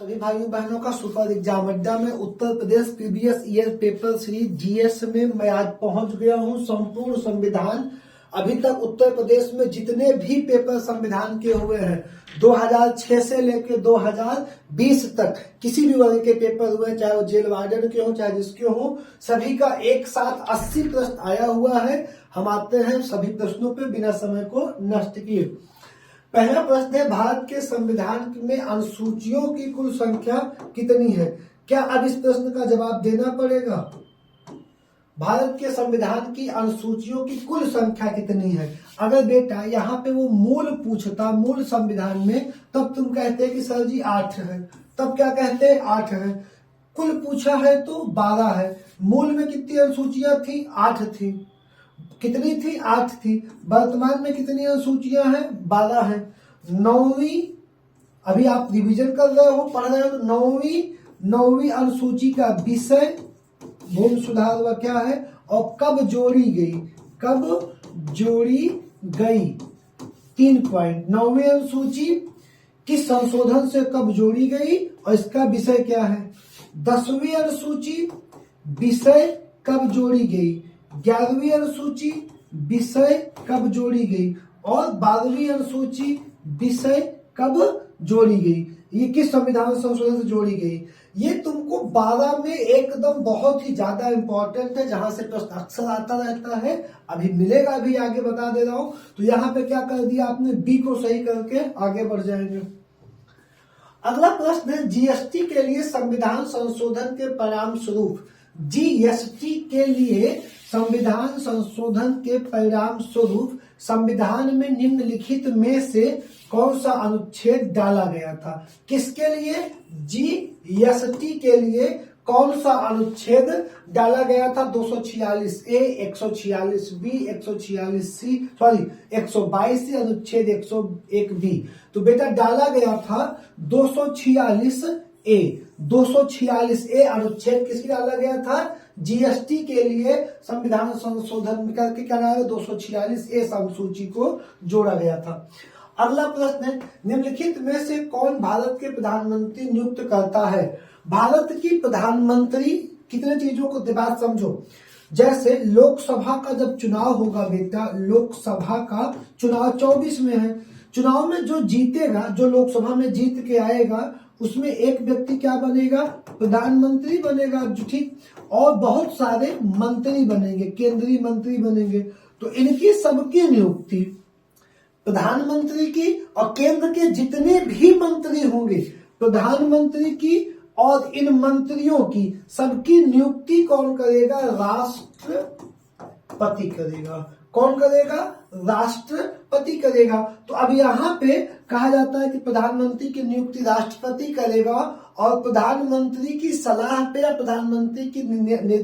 सभी भाइयों बहनों का सुपर एग्जाम अड्डा में Uttar Pradesh previous year paper series GS में मैं आज पहुंच गया हूं। संपूर्ण संविधान अभी तक उत्तर प्रदेश में जितने भी पेपर संविधान के हुए हैं 2006 से लेकर 2020 तक किसी भी वर्ग के पेपर हुए, चाहे वो जेल वार्डन के हो चाहे जिसके हो, सभी का एक साथ 80 प्रश्न आया हुआ है। हम आते हैं सभी प्रश्नों पे बिना समय को नष्ट किए। पहला प्रश्न है, भारत के संविधान में अनुसूचियों की कुल संख्या कितनी है? क्या अब इस प्रश्न का जवाब देना पड़ेगा? भारत के संविधान की अनुसूचियों की कुल संख्या कितनी है? अगर बेटा यहाँ पे वो मूल पूछता, मूल संविधान में, तब तुम कहते कि सर जी 8 है। तब क्या कहते? 8 है। कुल पूछा है तो 12 है। मूल में कितनी अनुसूचियां थी? 8 थी। कितनी थी? 8 थी। वर्तमान में कितनी अनुसूचियां हैं? 12 हैं। 9वीं, अभी आप रिवीजन कर रहे हो, पढ़ रहे हो, तो 9वीं अनुसूची का विषय भूमि सुधार व क्या है और कब जोड़ी गई? कब जोड़ी गई? 3 पॉइंट। 9वीं अनुसूची किस संशोधन से कब जोड़ी गई और इसका विषय क्या है? 10वीं अनुसूची विषय कब जोड़ी गई? 11वीं अनुसूची विषय कब जोड़ी गई और 12वीं अनुसूची विषय कब जोड़ी गई? ये किस संविधान संशोधन से जोड़ी गई? ये तुमको 12 में एकदम बहुत ही ज्यादा इंपॉर्टेंट है, जहां से प्रश्न अक्सर आता रहता है। अभी मिलेगा, अभी आगे बता दे रहा हूं। तो यहाँ पे क्या कर दिया आपने? बी को सही करके आगे बढ़ जाएंगे। अगला प्रश्न है, जीएसटी के लिए संविधान संशोधन के परिणाम स्वरूप, जीएसटी के लिए संविधान संशोधन के परिणाम स्वरूप संविधान में निम्नलिखित में से कौन सा अनुच्छेद डाला गया था? किसके लिए? जीएसटी के लिए कौन सा अनुच्छेद डाला गया था? 246A, 146B, 146C, 122 अनुच्छेद 101B। तो बेटा डाला गया था 246A। 246A अनुच्छेद किसके डाला गया था? जीएसटी के लिए संविधान संशोधन करके क्या डाला? 246A अनुसूची को जोड़ा गया था। अगला प्रश्न है, निम्नलिखित में से कौन भारत के प्रधानमंत्री नियुक्त करता है? भारत की प्रधानमंत्री कितने चीजों को बात समझो। जैसे लोकसभा का जब चुनाव होगा बेटा, लोकसभा का चुनाव 24 में है। चुनाव में जो जीतेगा, जो लोकसभा में जीत के आएगा, उसमें एक व्यक्ति क्या बनेगा? प्रधानमंत्री बनेगा, ठीक। और बहुत सारे मंत्री बनेंगे, केंद्रीय मंत्री बनेंगे। तो इनकी सबकी नियुक्ति, प्रधानमंत्री की और केंद्र के जितने भी मंत्री होंगे, प्रधानमंत्री की और इन मंत्रियों की सबकी नियुक्ति कौन करेगा? राष्ट्रपति करेगा। कौन करेगा? राष्ट्रपति करेगा। तो अब यहाँ पे कहा जाता है कि प्रधानमंत्री की नियुक्ति राष्ट्रपति करेगा और प्रधानमंत्री की सलाह पे या प्रधानमंत्री की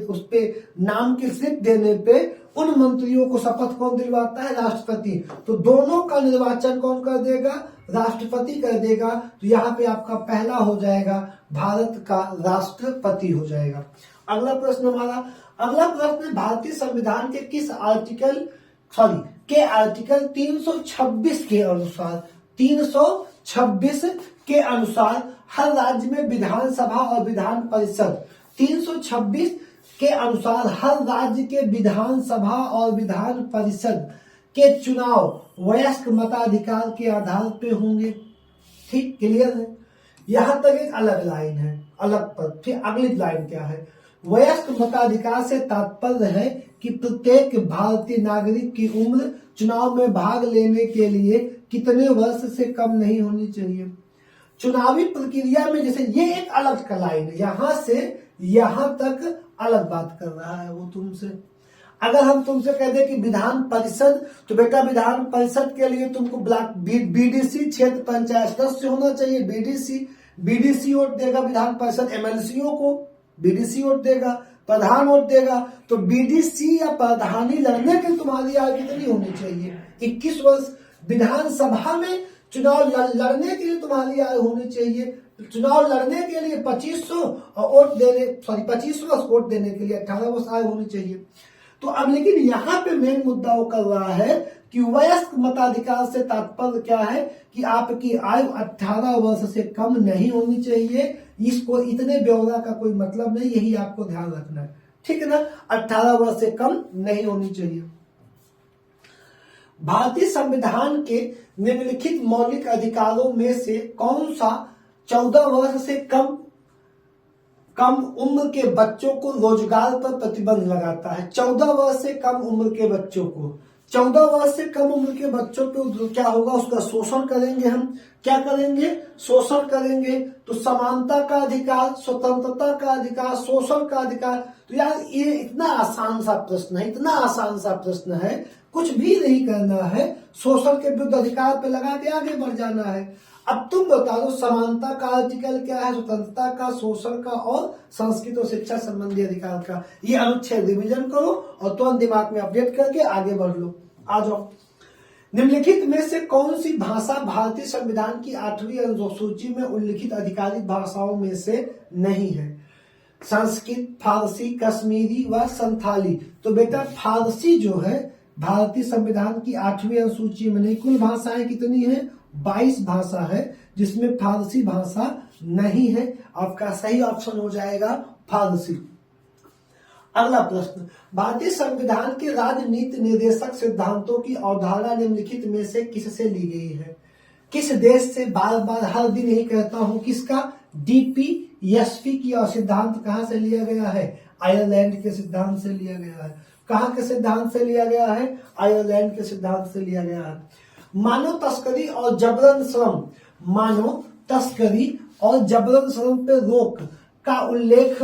उस पे नाम की स्लिप देने पे उन मंत्रियों को शपथ कौन दिलवाता है? राष्ट्रपति। तो दोनों का निर्वाचन कौन कर देगा? राष्ट्रपति कर देगा। तो यहाँ पे आपका पहला हो जाएगा, भारत का राष्ट्रपति हो जाएगा। अगला प्रश्न हमारा, अगला प्रश्न, भारतीय संविधान के किस आर्टिकल के आर्टिकल 326 के अनुसार, 326 के अनुसार हर राज्य में विधानसभा और विधान परिषद, 326 के अनुसार हर राज्य के विधानसभा और विधान परिषद के चुनाव वयस्क मताधिकार के आधार पे होंगे? ठीक, क्लियर है। यहां तक एक अलग लाइन है, अलग पद। ठीक, अगली लाइन क्या है? वयस्क मताधिकार से तात्पर्य है कि प्रत्येक भारतीय नागरिक की उम्र चुनाव में भाग लेने के लिए कितने वर्ष से कम नहीं होनी चाहिए। चुनावी प्रक्रिया में, जैसे ये एक अलग का लाइन है, यहां से यहां तक अलग बात कर रहा है वो तुमसे। अगर हम तुमसे कह दें कि विधान परिषद, तो बेटा विधान परिषद के लिए तुमको ब्लॉक बीडीसी क्षेत्र पंचायत सदस्य होना चाहिए। बीडीसी वोट देगा विधान परिषद, एमएलसीओ को बीडीसी वोट देगा, प्रधान वोट देगा। तो बीडीसी या प्रधानी लड़ने के लिए तुम्हारी आयु कितनी होनी चाहिए? 21 वर्ष। विधानसभा में चुनाव लड़ने के लिए तुम्हारी आयु होनी चाहिए, चुनाव लड़ने के लिए 2500 और वोट देने 25 वर्ष, वोट देने के लिए 18 वर्ष आयु होनी चाहिए। तो अब लेकिन यहाँ पे मेन मुद्दा वो कर रहा है कि वयस्क मताधिकार से तात्पर्य क्या है कि आपकी आयु 18 वर्ष से कम नहीं होनी चाहिए। इसको इतने ब्यौरा का कोई मतलब नहीं, यही आपको ध्यान रखना है, ठीक है ना। 18 वर्ष से कम नहीं होनी चाहिए। भारतीय संविधान के निम्नलिखित मौलिक अधिकारों में से कौन सा 14 वर्ष से कम उम्र के बच्चों को रोजगार पर प्रतिबंध लगाता है? 14 वर्ष से कम उम्र के बच्चों को, 14 वर्ष से कम उम्र के बच्चों पे क्या होगा, उसका शोषण करेंगे हम। क्या करेंगे? शोषण करेंगे। तो समानता का अधिकार, स्वतंत्रता का अधिकार, शोषण का अधिकार। तो यार ये इतना आसान सा प्रश्न है, इतना आसान सा प्रश्न है, कुछ भी नहीं करना है, शोषण के विरुद्ध अधिकार पे लगा के आगे बढ़ जाना है। अब तुम बता दो समानता का आर्टिकल क्या है, स्वतंत्रता का, शोषण का और संस्कृत और शिक्षा संबंधी अधिकार का। ये अनुच्छेद रिविजन करो और तुरंत दिमाग में अपडेट करके आगे बढ़ लो। आ जाओ। निम्नलिखित में से कौन सी भाषा भारतीय संविधान की 8वीं अनुसूची में उल्लिखित आधिकारिक भाषाओं में से नहीं है? संस्कृत, फारसी, कश्मीरी व संथाली। तो बेटा फारसी जो है भारतीय संविधान की 8वीं अनुसूची में नहीं। कुल भाषाएं कितनी है? 22 भाषा है, जिसमें फारसी भाषा नहीं है। आपका सही ऑप्शन हो जाएगा फारसी। अगला प्रश्न, भारतीय संविधान के राजनीति निर्देशक सिद्धांतों की अवधारणा निम्नलिखित में से किससे ली गई है? किस देश से? बार बार हर दिन यही कहता हूं, किसका? DPSP की सिद्धांत कहां से लिया गया है? आयरलैंड के सिद्धांत से लिया गया है। कहां के सिद्धांत से लिया गया है? आयरलैंड के सिद्धांत से लिया गया है। मानव तस्करी और जबरन श्रम, मानव तस्करी और जबरन श्रम पे रोक का उल्लेख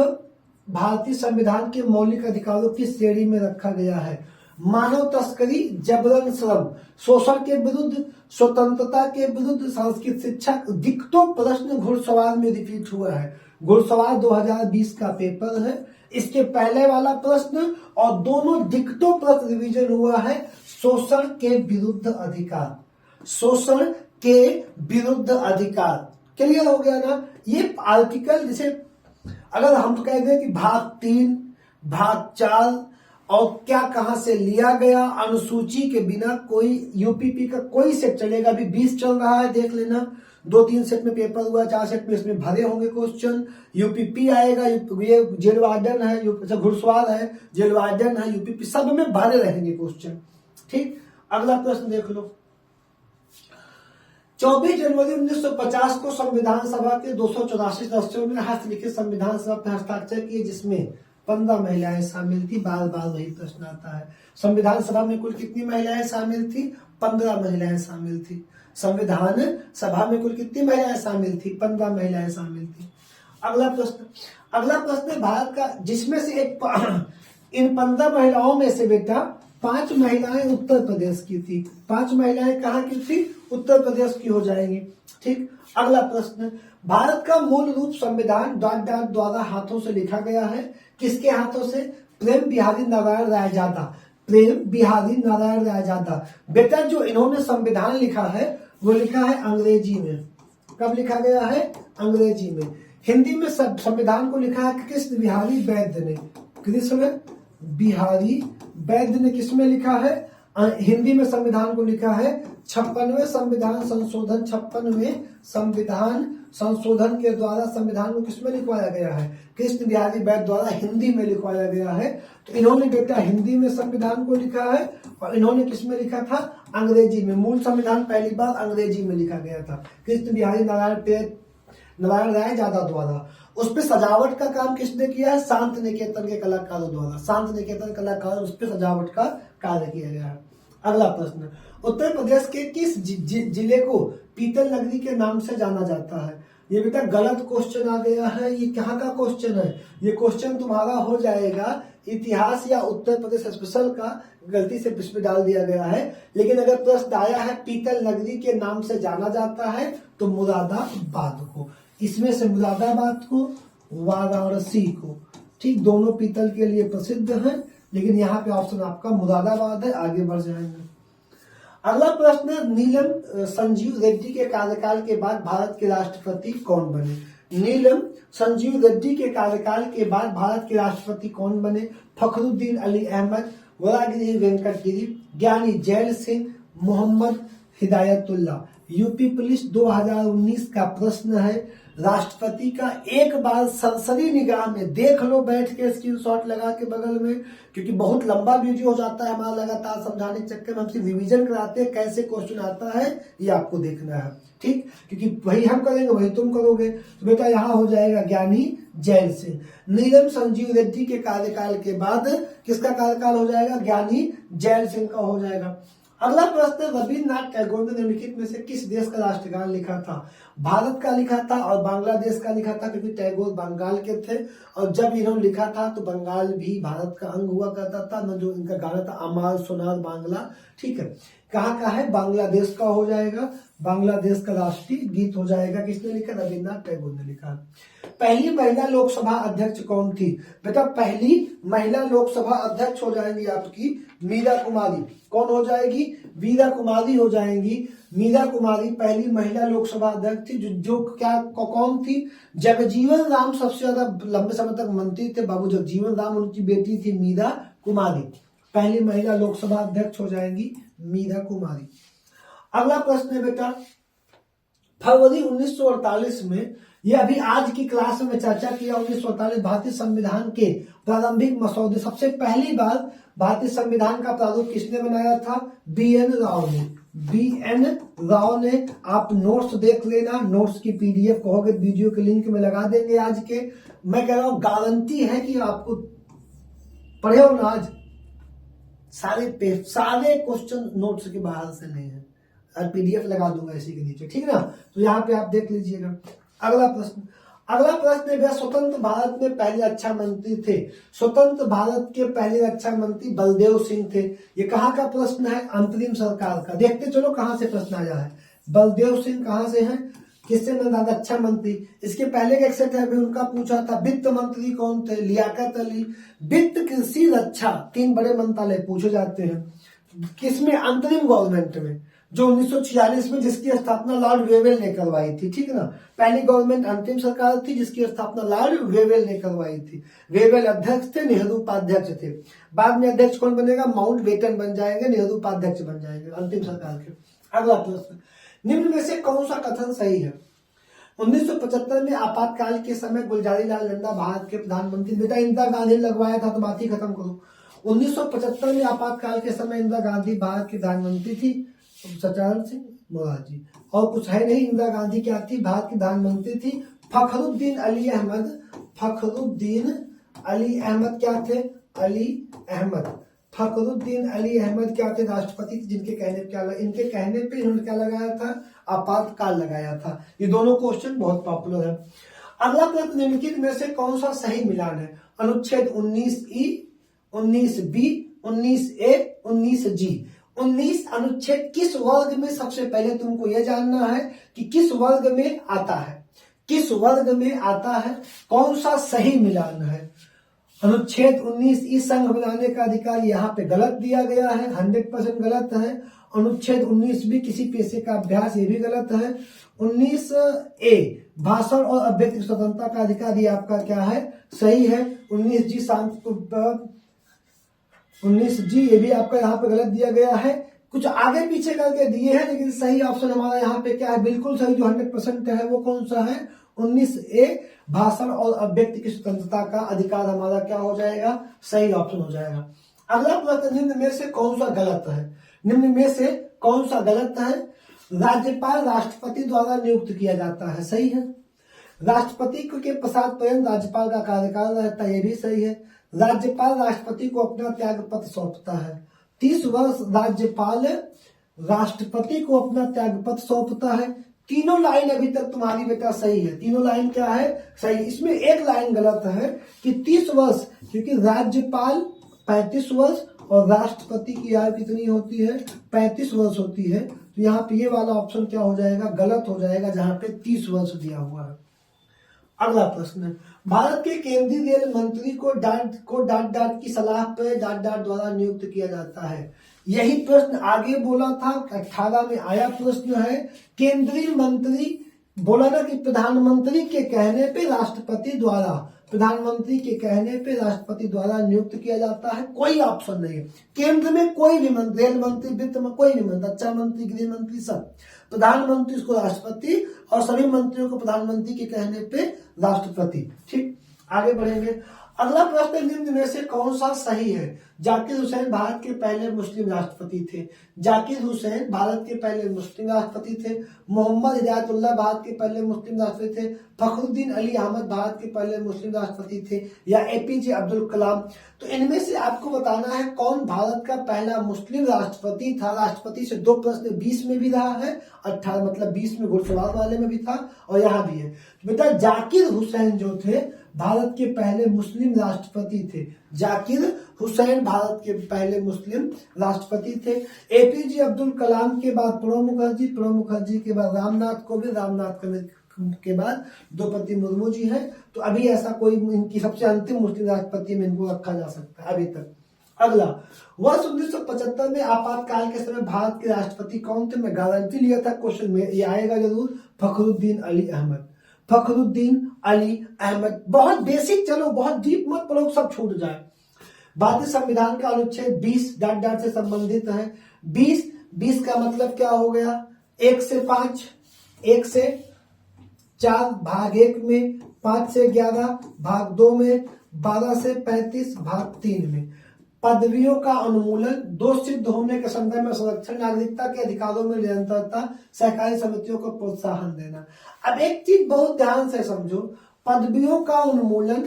भारतीय संविधान के मौलिक अधिकारों की श्रेणी में रखा गया है। मानव तस्करी, जबरन श्रम, शोषण के विरुद्ध, स्वतंत्रता के विरुद्ध, संस्कृत शिक्षा। दिक्कतों प्रश्न घुड़सवार में रिपीट हुआ है। घुड़सवार 2020 का पेपर है, इसके पहले वाला प्रश्न और दोनों दिक्कतों प्रश्न रिवीजन हुआ है। शोषण के विरुद्ध अधिकार, शोषण के विरुद्ध अधिकार। क्लियर हो गया ना? ये आर्टिकल जैसे अगर हम कह दें कि भाग 3, भाग 4 और क्या कहां से लिया गया, अनुसूची के बिना कोई यूपीपी का कोई सेट चलेगा। अभी 20 चल रहा है, देख लेना। 2-3 सेट में पेपर हुआ, 4 सेट में इसमें भरे होंगे क्वेश्चन। यूपीपी आएगा, ये जेल वार्डन है, घुड़सवार है, जेल वार्डन है, यूपीपी, सब में भरे रहेंगे क्वेश्चन। ठीक, अगला प्रश्न देख लो। 24 जनवरी 1950 को संविधान सभा के 284 सदस्यों ने हस्तलिखित संविधान सभा पर हस्ताक्षर किए, जिसमें 15 महिलाएं शामिल थी। बार बार वही प्रश्न आता है। संविधान सभा में कुल कितनी महिलाएं शामिल थी? 15 महिलाएं शामिल थी। संविधान सभा में कुल कितनी महिलाएं शामिल थी? 15 महिलाएं शामिल थी। अगला प्रश्न भारत का, जिसमें से इन 15 महिलाओं में से बेटा 5 महिलाएं उत्तर प्रदेश की थी। 5 महिलाएं कहाँ की थी? उत्तर प्रदेश की हो जाएंगी। ठीक, अगला प्रश्न, भारत का मूल रूप संविधान डॉट द्वारा हाथों से लिखा गया है। किसके हाथों से? प्रेम बिहारी नारायण रायजादा। प्रेम बिहारी नारायण रायजादा। बेटा जो इन्होंने संविधान लिखा है वो लिखा है अंग्रेजी में। कब लिखा गया है? अंग्रेजी में। हिंदी में संविधान को लिखा है कृष्ण बिहारी वैद्य ने। कृष्ण बिहारी वैद्य ने किसमें लिखा है? हिंदी में संविधान को लिखा है 56वें संविधान संशोधन, 56वें संविधान संशोधन के द्वारा संविधान को किसमें लिखवाया गया है? कृष्ण बिहारी वैद्य द्वारा हिंदी में लिखवाया गया है। तो इन्होंने बेटा हिंदी में संविधान को लिखा है और इन्होंने किसमें लिखा था? अंग्रेजी में। मूल संविधान पहली बार अंग्रेजी में लिखा गया था कृष्ण बिहारी नारायण रायजादा द्वारा। उस पर सजावट का काम किसने किया है? शांत निकेतन के कलाकारों द्वारा। शांत निकेतन कलाकार, उस पर सजावट का कार्य किया गया है। अगला प्रश्न, उत्तर प्रदेश के किस जिले को पीतल नगरी के नाम से जाना जाता है? ये बेटा गलत क्वेश्चन आ गया है। ये कहाँ का क्वेश्चन है? ये क्वेश्चन तुम्हारा हो जाएगा इतिहास या उत्तर प्रदेश स्पेशल का, गलती से इसमें डाल दिया गया है। लेकिन अगर प्रश्न आया है पीतल नगरी के नाम से जाना जाता है तो मुरादाबाद को। इसमें से मुरादाबाद को, वाराणसी को। ठीक, दोनों पीतल के लिए प्रसिद्ध हैं, लेकिन यहाँ पे ऑप्शन आपका मुरादाबाद है। आगे बढ़ जाएंगे। अगला प्रश्न, नीलम संजीव रेड्डी के कार्यकाल के बाद भारत के राष्ट्रपति कौन बने? नीलम संजीव रेड्डी के कार्यकाल के बाद भारत के राष्ट्रपति कौन बने? फखरुद्दीन अली अहमद, वरागिरी वेंकट गिरी, ज्ञानी जैल सिंह, मोहम्मद हिदायतुल्लाह। यूपी पुलिस 2019 का प्रश्न है, राष्ट्रपति का एक बार सरसरी निगाह में देख लो, बैठ के स्क्रीनशॉट लगा के बगल में, क्योंकि बहुत लंबा वीडियो हो जाता है हमारा लगातार समझाने के चक्कर में। हम सिर्फ रिवीजन कराते हैं, कैसे क्वेश्चन आता है ये आपको देखना है, ठीक, क्योंकि वही हम करेंगे वही तुम करोगे। तो बेटा यहाँ हो जाएगा ज्ञानी जैल सिंह। नीलम संजीव रेड्डी के कार्यकाल के बाद किसका कार्यकाल हो जाएगा? ज्ञानी जैल सिंह का हो जाएगा। अगला प्रश्न, रविन्द्रनाथ टैगोर ने निम्नलिखित में से किस देश का राष्ट्रगान लिखा था? भारत का लिखा था और बांग्लादेश का लिखा था, क्योंकि टैगोर बंगाल के थे और जब इन्होंने लिखा था तो बंगाल भी भारत का अंग हुआ करता था न। जो इनका गाना था अमार सोनार बांग्ला, ठीक है, कहाँ का है? बांग्लादेश का हो जाएगा। बांग्लादेश का राष्ट्रीय गीत हो जाएगा। किसने लिखा? रविन्द्रनाथ टैगोर ने लिखा। पहली महिला लोकसभा अध्यक्ष कौन थी? बेटा पहली महिला लोकसभा अध्यक्ष हो जाएंगी आपकी मीरा कुमारी। कौन हो जाएगी? मीरा कुमारी हो जाएंगी। मीरा कुमारी पहली महिला लोकसभा अध्यक्ष थी। जो क्या कौन थी? जगजीवन राम सबसे ज्यादा लंबे समय तक मंत्री थे, बाबू जगजीवन राम, उनकी बेटी थी मीरा कुमारी। पहली महिला लोकसभा अध्यक्ष हो जाएंगी मीरा कुमारी। अगला प्रश्न है बेटा, फरवरी 1948 में, ये अभी आज की क्लास में चर्चा किया, 1948 भारतीय संविधान के प्रारंभिक मसौदे, सबसे पहली बार भारतीय संविधान का प्रारूप किसने बनाया था? बी.एन. राव ने। बी.एन. राव ने। आप नोट्स देख लेना, नोट्स की पीडीएफ कहोगे वीडियो के लिंक में लगा देंगे आज के। मैं कह रहा हूं गारंटी है कि आपको पढ़े हो ना आज, सारे क्वेश्चन नोट्स के बाहर से नहीं है, और पीडीएफ लगा दूंगा इसी के नीचे, ठीक है ना? तो यहाँ पे आप देख लीजिएगा। अगला प्रश्न है, स्वतंत्र भारत में पहले रक्षा मंत्री थे। स्वतंत्र भारत के पहले रक्षा मंत्री बलदेव सिंह थे। ये कहाँ का प्रश्न है? अंतरिम सरकार का। देखते चलो कहाँ से प्रश्न आया है। बलदेव सिंह कहाँ से हैं? किससे बना? रक्षा मंत्री। इसके पहले का सेट है, अभी उनका पूछा था। वित्त मंत्री कौन थे? लियाकत अली। वित्त, कृषि, रक्षा, 3 बड़े मंत्रालय पूछे जाते हैं। किसमें? अंतरिम गवर्नमेंट में, जो 1946 में, जिसकी स्थापना लॉर्ड वेवेल ने करवाई थी, ठीक है ना? पहली गवर्नमेंट अंतिम सरकार थी जिसकी स्थापना लॉर्ड वेवेल ने करवाई थी। वेवेल अध्यक्ष थे, नेहरू उपाध्यक्ष थे। बाद में अध्यक्ष कौन बनेगा? माउंट बेटन बन जाएंगे, नेहरू उपाध्यक्ष बन जाएंगे अंतिम सरकार के। अगला प्रश्न, निम्न में से कौन सा कथन सही है? 1975 में आपातकाल के समय गुलजारी लाल नंदा भारत के प्रधानमंत्री। बेटा इंदिरा गांधी ने लगवाया था, तो बात ही खत्म करो। 1975 में आपातकाल के समय इंदिरा गांधी भारत की प्रधानमंत्री थी, सच्चानंद सिंह मोरारजी, और कुछ है नहीं। इंदिरा गांधी क्या थी? भारत की प्रधानमंत्री थी। फखरुद्दीन अली अहमद क्या थे? फखरुद्दीन अली अहमद क्या थे? राष्ट्रपति, जिनके इनके कहने पे इन्होंने क्या लगाया था? आपातकाल लगाया था। ये दोनों क्वेश्चन बहुत पॉपुलर है। अगला प्रश्न, निम्नलिखित में से कौन सा सही मिलान है? अनुच्छेद 19E, 19B, 19A, 19G। 19 अनुच्छेद किस वर्ग में? सबसे पहले तुमको यह जानना है कि किस वर्ग में आता है। किस वर्ग में आता है? कौन सा सही मिलान है? अनुच्छेद 19E संघ बनाने का अधिकार यहाँ पे गलत दिया गया है, 100% गलत है। अनुच्छेद 19B किसी पेशे का अभ्यास, ये भी गलत है। 19A भाषण और अभिव्यक्ति स्वतंत्रता का अधिकार, ये आपका क्या है? सही है। 19G ये भी आपका यहाँ पे गलत दिया गया है। कुछ आगे पीछे करके दिए हैं, लेकिन सही ऑप्शन हमारा यहाँ पे क्या है? बिल्कुल सही, जो 100% है वो कौन सा है? 19A भाषण और अभिव्यक्ति की स्वतंत्रता का अधिकार हमारा क्या हो जाएगा? सही ऑप्शन हो जाएगा। अगला प्रश्न, निम्न में से कौन सा गलत है? निम्न में से कौन सा गलत है? राज्यपाल राष्ट्रपति द्वारा नियुक्त किया जाता है, सही है। राष्ट्रपति के पश्चात पर्यंत राज्यपाल का कार्यकाल रहता है, ये भी सही है। राज्यपाल राष्ट्रपति को अपना त्याग पत्र सौंपता है। 30 वर्ष राज्यपाल राष्ट्रपति को अपना त्याग पत्र सौंपता है। तीनों लाइन अभी तक तुम्हारी बेटा सही है। तीनों लाइन क्या है? सही। इसमें एक लाइन गलत है कि 30 वर्ष, क्योंकि राज्यपाल 35 वर्ष और राष्ट्रपति की आयु कितनी होती है? 35 वर्ष होती है। तो यहाँ पे ये वाला ऑप्शन क्या हो जाएगा? गलत हो जाएगा, जहां पे 30 वर्ष दिया हुआ है। अगला प्रश्न है, भारत के केंद्रीय रेल मंत्री को डाट की सलाह पर डाट द्वारा नियुक्त किया जाता है। यही प्रश्न आगे बोला था, 18 में आया प्रश्न है। केंद्रीय मंत्री बोला ना कि प्रधानमंत्री के कहने पे राष्ट्रपति द्वारा, प्रधानमंत्री के कहने पे राष्ट्रपति द्वारा नियुक्त किया जाता है, कोई ऑप्शन नहीं है। केंद्र में कोई भी मंत्री, रेल मंत्री, वित्त में कोई नहीं मंत्री, रक्षा मंत्री, गृह मंत्री, सब प्रधानमंत्री उसको राष्ट्रपति और सभी मंत्रियों को प्रधानमंत्री के कहने पे राष्ट्रपति। ठीक, आगे बढ़ेंगे। अगला प्रश्न, निम्न में से कौन सा सही है? जाकिर हुसैन भारत के पहले मुस्लिम राष्ट्रपति थे। जाकिर हुसैन भारत के पहले मुस्लिम राष्ट्रपति थे। मोहम्मद हिदायतुल्लाह भारत के पहले मुस्लिम राष्ट्रपति थे। फखरुद्दीन अली अहमद भारत के पहले मुस्लिम राष्ट्रपति थे, या एपीजे अब्दुल कलाम। तो इनमें से आपको बताना है कौन भारत का पहला मुस्लिम राष्ट्रपति था। राष्ट्रपति से 2 प्रश्न 20 में भी रहा है, 18 मतलब 20 में घुड़सवार वाले में भी था और यहाँ भी है। बेटा जाकिर हुसैन जो थे भारत के पहले मुस्लिम राष्ट्रपति थे। जाकिर हुसैन भारत के पहले मुस्लिम राष्ट्रपति थे। एपीजे अब्दुल कलाम के बाद प्रणब मुखर्जी, प्रणब मुखर्जी के बाद रामनाथ कोविंद, रामनाथ कोविंद के बाद द्रौपदी मुर्मू जी हैं। तो अभी ऐसा कोई इनकी सबसे अंतिम मुस्लिम राष्ट्रपति में इनको रखा जा सकता है अभी तक। अगला, वर्ष 1975 में आपातकाल के समय भारत के राष्ट्रपति कौन थे? मैं गारंटी लिया था क्वेश्चन में ये आएगा जरूर, फखरुद्दीन अली अहमद। फखरुद्दीन अली अहमद। बहुत बेसिक, चलो बहुत डीप मत पढ़ो, सब छूट जाए। भारतीय संविधान का अनुच्छेद 20 डॉट से संबंधित है। 20 का मतलब क्या हो गया? 1 से 5, 1 से 4 भाग 1 में, 5 से 11 भाग 2 में, 12 से 35 भाग 3 में। पदवियों का अनुमूलन, दोष सिद्ध होने के संदर्भ में संरक्षण, नागरिकता के अधिकारों में निरंतरता, सहकारी समितियों को प्रोत्साहन देना। अब एक चीज बहुत ध्यान से समझो, पदवियों का उन्मूलन,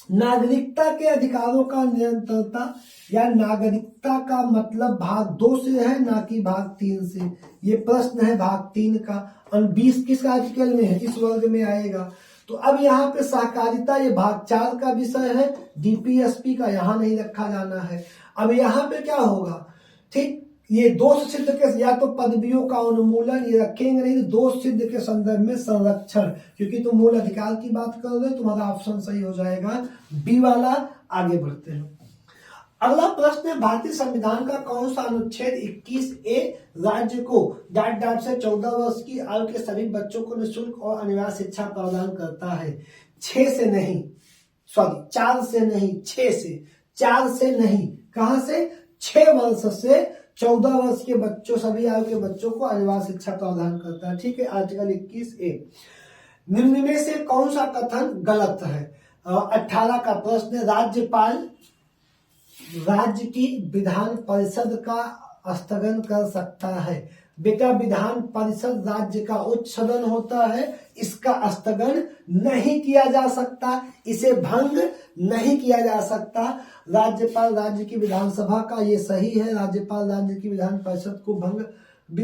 नागरिकता के अधिकारों का निरंतरता, या नागरिकता का मतलब भाग 2 से है ना कि भाग 3 से। ये प्रश्न है भाग 3 का, और 20 किस आर्टिकल में है? इस वर्ग में आएगा। तो अब यहाँ पे सहकारिता ये भाग 4 का विषय है, डीपीएसपी का यहाँ नहीं रखा जाना है। अब यहाँ पे क्या होगा? ठीक, ये दोष सिद्ध के, या तो पदवियों का उन्मूलन ये रखेंगे नहीं, तो दोष सिद्ध के संदर्भ में संरक्षण, क्योंकि तुम मूल अधिकार की बात कर रहे हो, तुम्हारा ऑप्शन सही हो जाएगा बी वाला। आगे बढ़ते हैं। अगला प्रश्न है, भारतीय संविधान का कौन सा अनुच्छेद 21A राज्य को डॉट से 14 वर्ष की आयु के सभी बच्चों को निःशुल्क और अनिवार्य शिक्षा प्रदान करता है? 6 से नहीं, सॉरी 4 से नहीं, 6 से, 4 से नहीं, कहां से? 6 वर्ष से 14 वर्ष के बच्चों, सभी आयु के बच्चों को अनिवार्य शिक्षा प्रदान करता है। ठीक है, आर्टिकल 21A। निम्न में से कौन सा कथन गलत है? 18 का प्रश्न, राज्यपाल राज्य की विधान परिषद का स्थगन कर सकता है। बेटा विधान परिषद राज्य का उच्च सदन होता है, इसका स्थगन नहीं किया जा सकता, इसे भंग नहीं किया जा सकता। राज्यपाल राज्य की विधानसभा का, ये सही है, राज्यपाल राज्य की विधान परिषद को भंग,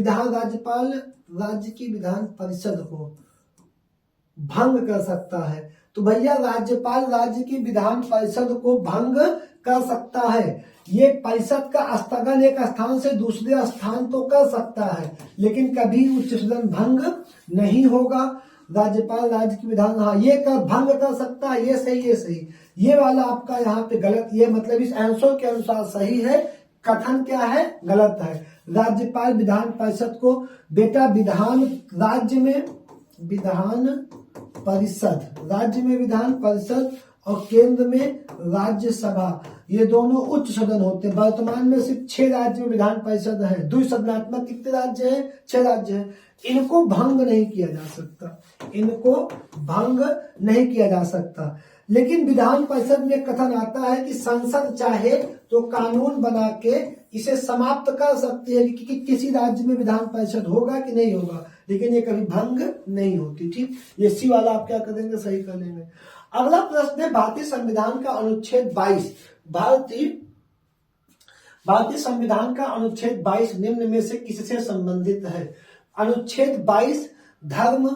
राज्यपाल राज्य की विधान परिषद को भंग कर सकता है। तो भैया राज्यपाल राज्य की विधान परिषद को भंग कर सकता है। ये परिषद का स्थगन एक स्थान से दूसरे स्थान तो कर सकता है, लेकिन कभी उच्च सदन भंग नहीं होगा। राज्यपाल राज्य की विधान, हाँ ये कर भंग कर सकता है, ये सही, ये सही। ये वाला आपका यहाँ पे गलत, ये मतलब इस आंसर के अनुसार सही है, कथन क्या है? गलत है। राज्यपाल विधान परिषद को, बेटा विधान राज्य में विधान परिषद, राज्य में विधान परिषद और केंद्र में राज्यसभा, ये दोनों उच्च सदन होते हैं। वर्तमान में सिर्फ 6 राज्य में विधान परिषद है। द्विसदनात्मक कितने राज्य हैं? 6 राज्य हैं। इनको भंग नहीं किया जा सकता, इनको भंग नहीं किया जा सकता। लेकिन विधान परिषद में कथन आता है कि संसद चाहे तो कानून बना के इसे समाप्त कर सकती है कि किसी राज्य में विधान परिषद होगा कि नहीं होगा, लेकिन ये कभी भंग नहीं होती। ठीक, ये सी वाला आप क्या करेंगे? सही कर लेंगे। अगला प्रश्न है, भारतीय संविधान का अनुच्छेद 22, भारतीय संविधान का अनुच्छेद 22 निम्न में से किससे संबंधित है? अनुच्छेद 22 धर्म,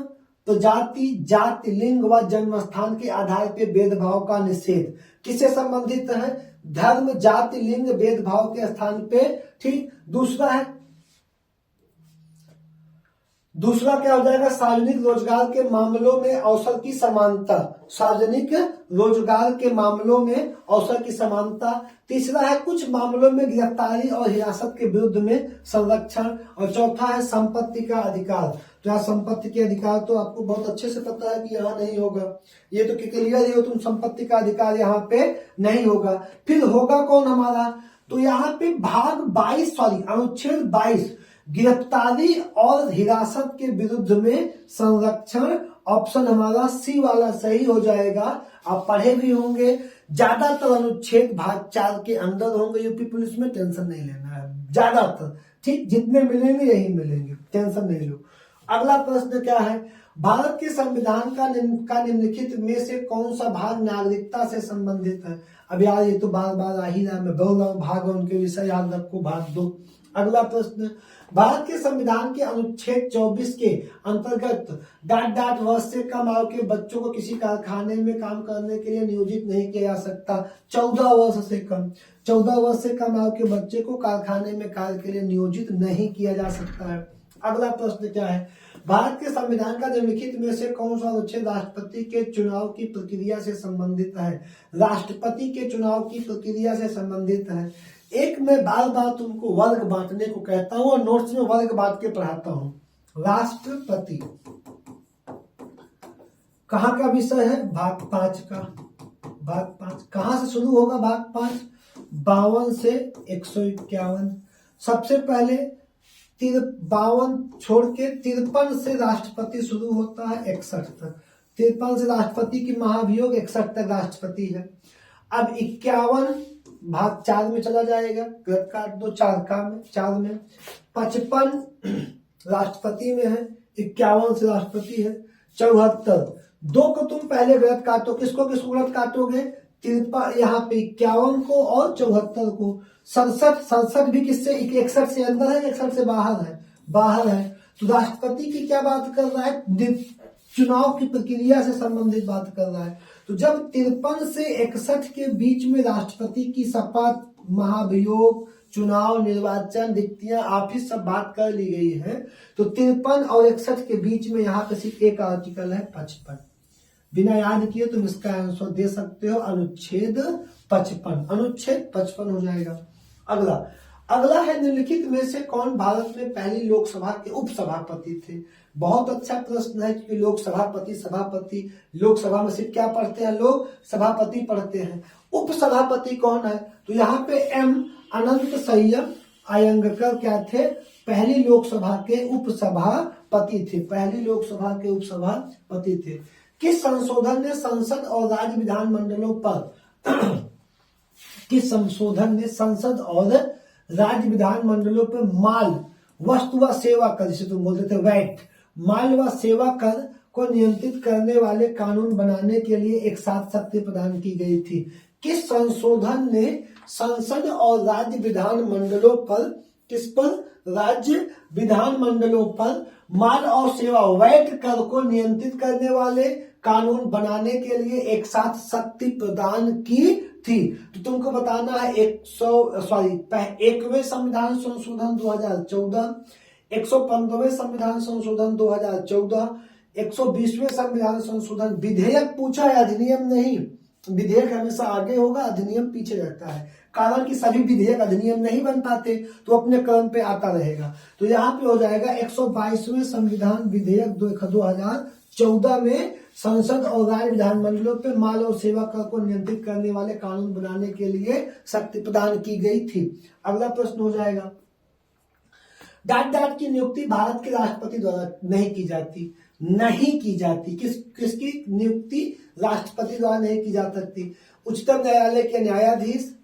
प्रजाति, जाति, लिंग व जन्म स्थान के आधार पर भेदभाव का निषेध किससे संबंधित है? धर्म, जाति, लिंग, भेदभाव के स्थान पे। ठीक, दूसरा है दूसरा क्या हो जाएगा, सार्वजनिक रोजगार के मामलों में अवसर की समानता, सार्वजनिक रोजगार के मामलों में अवसर की समानता। तीसरा है कुछ मामलों में गिरफ्तारी और हिरासत के विरुद्ध में संरक्षण। और चौथा है संपत्ति का अधिकार। तो यहाँ संपत्ति के अधिकार तो आपको बहुत अच्छे से पता है कि यहाँ नहीं होगा, ये तो क्लियर ही हो तुम, संपत्ति का अधिकार यहाँ पे नहीं होगा। फिर होगा कौन हमारा, तो यहाँ पे भाग 22 अनुच्छेद 22 गिरफ्तारी और हिरासत के विरुद्ध में संरक्षण। ऑप्शन हमारा सी वाला सही हो जाएगा। आप पढ़े भी होंगे, ज्यादातर अनुच्छेद भाग 4 के अंदर होंगे यूपी पुलिस में, टेंशन नहीं लेना है, ज्यादातर, ठीक, जितने मिलेंगे यही मिलेंगे, टेंशन नहीं लो। अगला प्रश्न क्या है, भारत के संविधान का निम्नलिखित में से कौन सा भाग नागरिकता से संबंधित है। अब यार ये तो बार बार आ ही रहा है, मैं बोल रहा हूँ भाग उनके विषय याद रखो, भाग 2। अगला प्रश्न, भारत के संविधान के अनुच्छेद 24 के अंतर्गत डाट वर्ष से कम आयु के बच्चों को किसी कारखाने में काम करने के लिए नियोजित नहीं किया जा सकता। 14 वर्ष से कम, 14 वर्ष से कम आयु के बच्चे को कारखाने में कार्य के लिए नियोजित नहीं किया जा सकता है। अगला प्रश्न क्या है, भारत के संविधान का निम्नलिखित में से कौन सा अनुच्छेद राष्ट्रपति के चुनाव की प्रक्रिया से संबंधित है। राष्ट्रपति के चुनाव की प्रक्रिया से संबंधित है। एक मैं बार बार तुमको वर्ग बांटने को कहता हूं और नोट्स में वर्ग बांट के पढ़ाता हूं। राष्ट्रपति कहाँ का विषय है, भाग 5 का। भाग 5 कहां से शुरू होगा, भाग 5 52 से 151। सबसे पहले 52 छोड़ के 53 से राष्ट्रपति शुरू होता है 61 तक। 53 से राष्ट्रपति की महाभियोग, 61 तक राष्ट्रपति है। अब 51 भाग 4 में चला जाएगा, काट दो 4 में 55 राष्ट्रपति में है, 51 से राष्ट्रपति है। 74 2 को तुम पहले गलत काटो, किसको गलत काटोगे, 53 यहाँ पे 51 को और 74 को। 67 भी किससे, 61 से अंदर है, 61 से बाहर है। तो राष्ट्रपति की क्या बात कर रहा है, चुनाव की प्रक्रिया से संबंधित बात कर रहा है। तो जब 53 से 61 के बीच में राष्ट्रपति की शपथ, महाभियोग, चुनाव, निर्वाचन, रिक्तियां, ऑफिस सब बात कर ली गई है, तो 53 और 61 के बीच में यहाँ पे सिर्फ एक आर्टिकल है 55। बिना याद किए तुम इसका आंसर दे सकते हो, अनुच्छेद 55, अनुच्छेद 55 हो जाएगा। अगला है निम्नलिखित में से कौन भारत में पहली लोकसभा के उपसभापति थे। बहुत अच्छा प्रश्न है, क्योंकि लोकसभापति, सभापति, लोकसभा में सिर्फ क्या पढ़ते हैं लोग, सभापति पढ़ते हैं। उपसभापति कौन है, तो यहाँ पे एम अनंत संयम अयंगकर क्या थे, पहली लोकसभा के उपसभापति थे, पहली लोकसभा के उपसभापति थे। किस संशोधन ने संसद और राज्य विधानमंडलों पर किस संशोधन ने संसद और राज्य विधानमंडलों पर माल, वस्तु व सेवा कर, जिसे तुम बोलते थे वैट, माल व सेवा कर को नियंत्रित करने वाले कानून बनाने के लिए एक साथ शक्ति प्रदान की गई थी। किस संशोधन ने संसद और राज्य विधानमंडलों पर, किस पर, राज्य विधानमंडलों पर माल और सेवा वैट कर को नियंत्रित करने वाले कानून बनाने के लिए एक साथ शक्ति प्रदान की थी। तो तुमको बताना है 1वें संविधान संशोधन 2014, 115वें संविधान संशोधन 2014, 120वें संविधान संशोधन। विधेयक पूछा है, अधिनियम नहीं। विधेयक हमेशा आगे होगा, अधिनियम पीछे रहता है, कारण कि सभी विधेयक अधिनियम नहीं बन पाते, तो अपने क्रम पे आता रहेगा। तो यहाँ पे हो जाएगा 122वें संविधान विधेयक 2014 में संसद और राज्य विधानमंडलों पे माल और सेवा कर को नियंत्रित करने वाले कानून बनाने के लिए शक्ति प्रदान की गई थी। अगला प्रश्न हो जाएगा, डाट की नियुक्ति भारत के राष्ट्रपति द्वारा नहीं की जाती। किसकी नियुक्ति राष्ट्रपति द्वारा नहीं की जा सकती। उच्चतम न्यायालय के न्यायाधीश,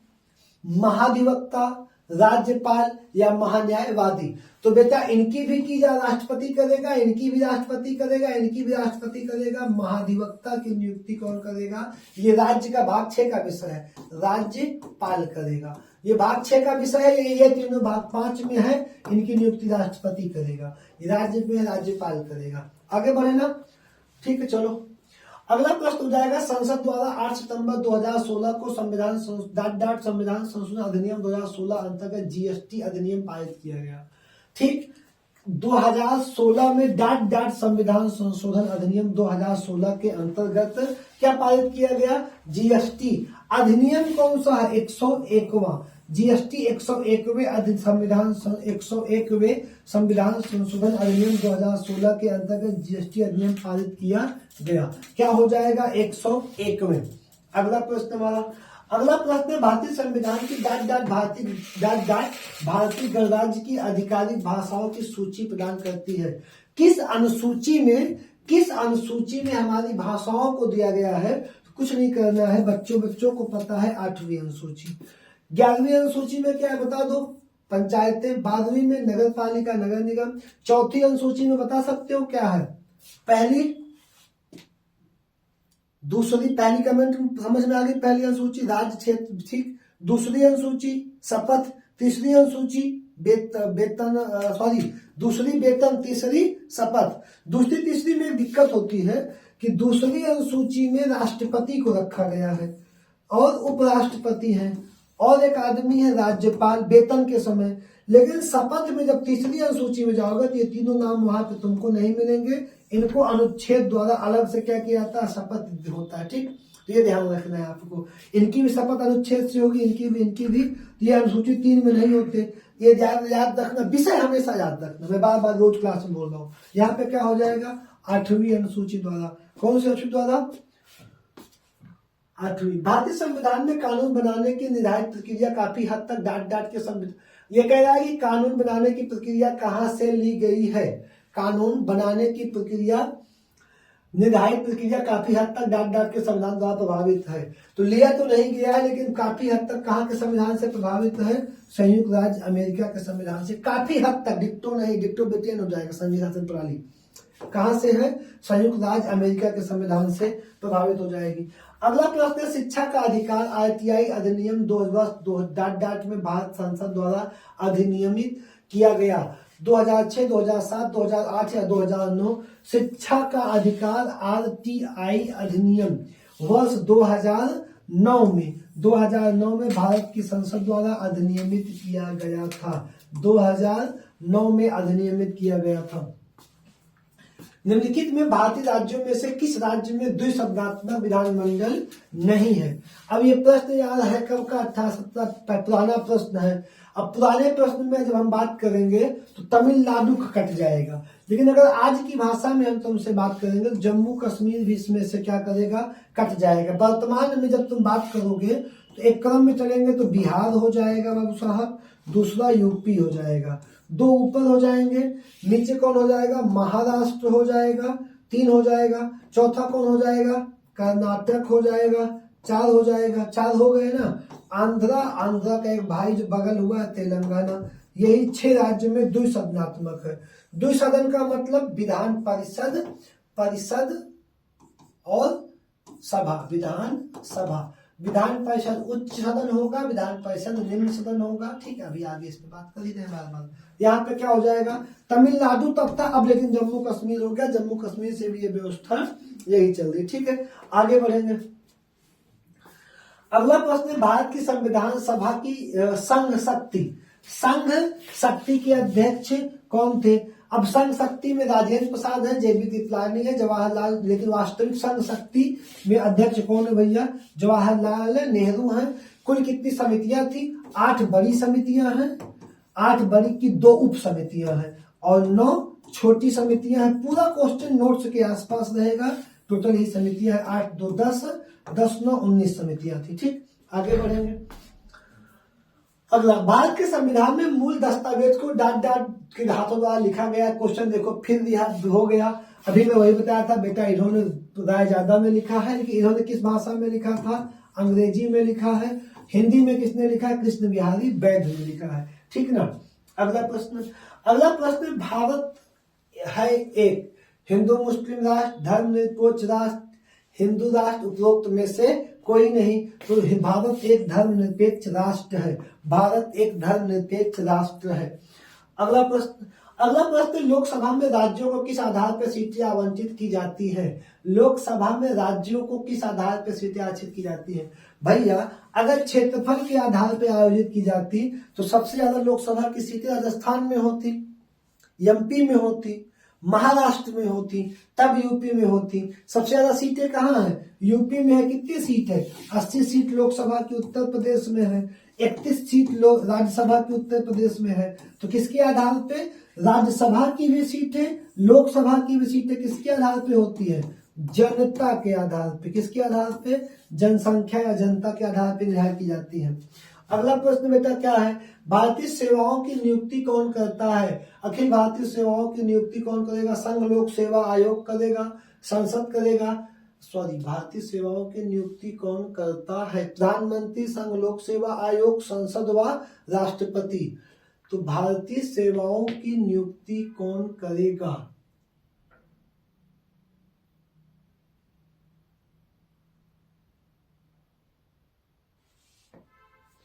महाधिवक्ता, राज्यपाल या महान्यायवादी। तो बेटा इनकी भी की जा, राष्ट्रपति करेगा, इनकी भी राष्ट्रपति करेगा, इनकी भी राष्ट्रपति करेगा। महाधिवक्ता की नियुक्ति कौन करेगा, ये राज्य का भाग 6 का विषय है, राज्यपाल करेगा। ये भाग 6 का विषय है, ये तीनों भाग 5 में है, इनकी नियुक्ति राष्ट्रपति करेगा, ये राज्य में राज्यपाल करेगा। आगे बढ़े ना, ठीक है। चलो अगला प्रश्न हो जाएगा, संसद द्वारा 8 सितंबर 2016 को संविधान संशोधन अधिनियम 2016 अंतर्गत जीएसटी अधिनियम पारित किया गया। ठीक, 2016 में डाट संविधान संशोधन अधिनियम 2016 के अंतर्गत क्या पारित किया गया? जीएसटी अधिनियम कौन सा है? 101वां जीएसटी 101वें संविधान 101वें संविधान संशोधन अधिनियम 2016 के अंतर्गत जीएसटी अधिनियम पारित किया गया। क्या हो जाएगा? 101वें। अगला प्रश्न हमारा, अगला प्रश्न भारतीय संविधान की भारतीय गणराज्य की आधिकारिक भाषाओं की सूची प्रदान करती है। किस अनुसूची में हमारी भाषाओं को दिया गया है? तो कुछ नहीं करना है बच्चों को पता है 8वीं अनुसूची। 11वीं अनुसूची में क्या है बता दो? पंचायतें। 12वीं में नगर पालिका नगर निगम। 4थी अनुसूची में बता सकते हो क्या है? पहली कमेंट समझ में आ गई? पहली अनुसूची राज्य क्षेत्र, ठीक। दूसरी अनुसूची शपथ, तीसरी अनुसूची दूसरी वेतन, तीसरी शपथ। दूसरी तीसरी में दिक्कत होती है कि दूसरी अनुसूची में राष्ट्रपति को रखा गया है और उपराष्ट्रपति है और एक आदमी है राज्यपाल वेतन के समय। लेकिन शपथ में जब तीसरी अनुसूची में जाओगे तो ये तीनों नाम वहां पे तुमको नहीं मिलेंगे। इनको अनुच्छेद द्वारा अलग से क्या किया जाता है? शपथ होता है, ठीक। तो ये ध्यान रखना है आपको। इनकी भी शपथ अनुच्छेद से होगी, इनकी भी। तो ये अनुसूची 3 में नहीं होते। ये याद रखना, विषय हमेशा याद रखना। मैं बार बार रोज क्लास में बोल रहा हूँ। यहाँ पे क्या हो जाएगा? 8वीं अनुसूची द्वारा। कौन सी अनुसूची द्वारा? 8वीं। भारतीय संविधान में कानून बनाने की निर्धारित प्रक्रिया काफी हद तक डाट के संविधान, ये कह रहा है कि कानून बनाने की प्रक्रिया कहां से ली गई है? कानून बनाने की प्रक्रिया, निर्धारित प्रक्रिया काफी हद तक डाट के संविधान द्वारा प्रभावित है। तो लिया तो नहीं गया है, लेकिन काफी हद तक कहां के संविधान से प्रभावित है? संयुक्त राज्य अमेरिका के संविधान से। काफी हद तक, डिक्टो नहीं, डिक्टो ब्रिटेन हो जाएगा संविधान प्रणाली। कहां से है? संयुक्त राज्य अमेरिका के संविधान से प्रभावित हो जाएगी। अगला प्रश्न है शिक्षा का अधिकार आरटीआई अधिनियम 2010 में भारत संसद द्वारा अधिनियमित किया गया। 2006, 2007, 2008 या 2009। शिक्षा का अधिकार आरटीआई अधिनियम वर्ष 2009 में भारत की संसद द्वारा अधिनियमित किया गया था। 2009 में अधिनियमित किया गया था। निम्नलिखित में भारतीय राज्यों में से किस राज्य में द्विसदनात्मक विधानमंडल नहीं है? अब ये प्रश्न याद है कब का? 1870 पुराना प्रश्न है। अब पुराने प्रश्न में जब हम बात करेंगे तो तमिलनाडु का कट जाएगा, लेकिन अगर आज की भाषा में हम तुमसे बात करेंगे तो जम्मू कश्मीर भी इसमें से क्या करेगा? कट जाएगा। वर्तमान में जब तुम बात करोगे तो एक क्रम में चलेंगे तो बिहार हो जाएगा बाबू साहब, दूसरा यूपी हो जाएगा, 2 ऊपर हो जाएंगे, नीचे कौन हो जाएगा? महाराष्ट्र हो जाएगा, 3 हो जाएगा, चौथा कौन हो जाएगा? कर्नाटक हो जाएगा, 4 हो जाएगा। 4 हो गए ना। आंध्रा का एक भाई जो बगल हुआ है तेलंगाना। यही 6 राज्य में द्विसदनात्मक है। द्विसदन का मतलब विधान परिषद और सभा। विधान परिषद उच्च सदन होगा, विधान परिषद निम्न सदन होगा, ठीक है। अभी आगे इस पे बात कर ही रहे बार। यहाँ पे क्या हो जाएगा? तमिलनाडु तब था, अब लेकिन जम्मू कश्मीर हो गया। जम्मू कश्मीर से भी ये व्यवस्था यही चल रही, ठीक है। आगे बढ़ेंगे। अगला प्रश्न, भारत की संविधान सभा की संघ शक्ति के अध्यक्ष कौन थे? अब संघ शक्ति में राजेंद्र प्रसाद है, जेबी कृपलानी है, जवाहरलाल, लेकिन वास्तविक संघ शक्ति में अध्यक्ष कौन है भैया? जवाहरलाल नेहरू हैं। कुल कितनी समितियां थी? 8 बड़ी समितियां हैं, 8 बड़ी की 2 उप समितियां हैं और 9 छोटी समितियां हैं। पूरा क्वेश्चन नोट्स के आसपास रहेगा। टोटल ही समितियां है 8, 2, 10, 10, 9, 19 समितियां थी, ठीक। आगे बढ़ेंगे। अगला, भारत के संविधान में मूल दस्तावेज को डाट के हाथों द्वारा लिखा गया। क्वेश्चन देखो फिर हो गया। अभी मैं वही बताया था बेटा, इन्होंने राय ज्यादा में लिखा है, लेकिन इन्होंने किस भाषा में लिखा था? अंग्रेजी में लिखा है। हिंदी में किसने लिखा है? कृष्ण बिहारी वैद्य ने लिखा है, ठीक ना। अगला प्रश्न, भारत है एक हिंदू मुस्लिम राष्ट्र, धर्मनिरपेक्ष राष्ट्र, हिंदू राष्ट्र, उपरोक्त में से कोई नहीं। तो भारत एक धर्मनिरपेक्ष राष्ट्र है। भारत एक धर्मनिरपेक्ष राष्ट्र है। अगला प्रश्न, लोकसभा में राज्यों को किस आधार पर सीटें आवंटित की जाती है? लोकसभा में राज्यों को किस आधार पर सीटें आवंटित की जाती है? भैया, अगर क्षेत्रफल के आधार पर आयोजित की जाती तो सबसे ज्यादा लोकसभा की सीटें राजस्थान में होती, एमपी में होती, महाराष्ट्र में होती, तब यूपी में होती। सबसे ज्यादा सीटें कहाँ है? यूपी में है। कितनी सीट है? 80 सीट लोकसभा की उत्तर प्रदेश में है, 31 सीट राज्यसभा की उत्तर प्रदेश में है। तो किसके आधार पे? राज्यसभा की भी सीटें, लोकसभा की भी सीटें किसके आधार पे होती है? जनता के आधार पे। किसके आधार पे? जनसंख्या या जनता के आधार पे निर्धारित की जाती है। अगला प्रश्न बेटा क्या है? भारतीय सेवाओं की नियुक्ति कौन करता है? अखिल भारतीय सेवाओं की नियुक्ति कौन करेगा? संघ लोक सेवा आयोग करेगा, संसद करेगा। भारतीय सेवाओं की नियुक्ति कौन करता है? प्रधानमंत्री, संघ लोक सेवा आयोग, संसद व राष्ट्रपति। तो भारतीय सेवाओं की नियुक्ति कौन करेगा?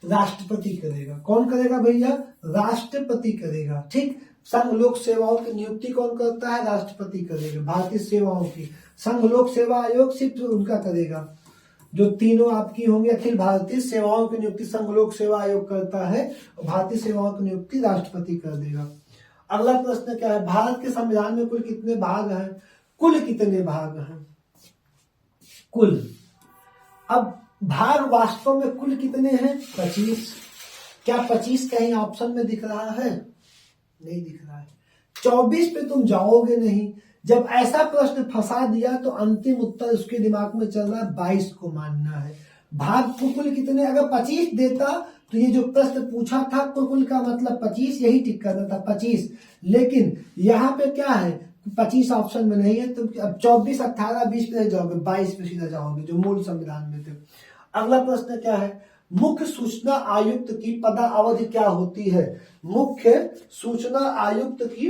राष्ट्रपति करेगा। कौन करेगा भैया? राष्ट्रपति करेगा। ठीक। संघ लोक सेवाओं की नियुक्ति कौन करता है? राष्ट्रपति करेगा। भारतीय सेवाओं की संघ लोक सेवा आयोग सिर्फ उनका करेगा। जो तीनों आपकी होंगी, अखिल भारतीय सेवाओं की नियुक्ति संघ लोक सेवा आयोग करता है और भारतीय सेवाओं की नियुक्ति राष्ट्रपति कर देगा। अगला प्रश्न क्या है? भारत के संविधान में कुल कितने भाग हैं? कुल कितने भाग हैं? कुल। अब भाग वास्तव में कुल कितने हैं? 25। क्या 25 कहीं ऑप्शन में दिख रहा है? नहीं दिख रहा है। 24 पे तुम जाओगे नहीं। जब ऐसा प्रश्न फंसा दिया तो अंतिम उत्तर उसके दिमाग में चल रहा है 22 को मानना है। भाग कुल कितने? अगर 25 देता तो ये जो प्रश्न पूछा था कुल का मतलब 25 यही टिक करना था 25। लेकिन यहाँ पे क्या है? 25 ऑप्शन में नहीं है। तो अब 24, 18, 20 पे नहीं जाओगे, 22 पे सीधा जाओगे जो मूल संविधान में थे। अगला प्रश्न क्या है? मुख्य सूचना आयुक्त की पदावधि क्या होती है? मुख्य सूचना आयुक्त की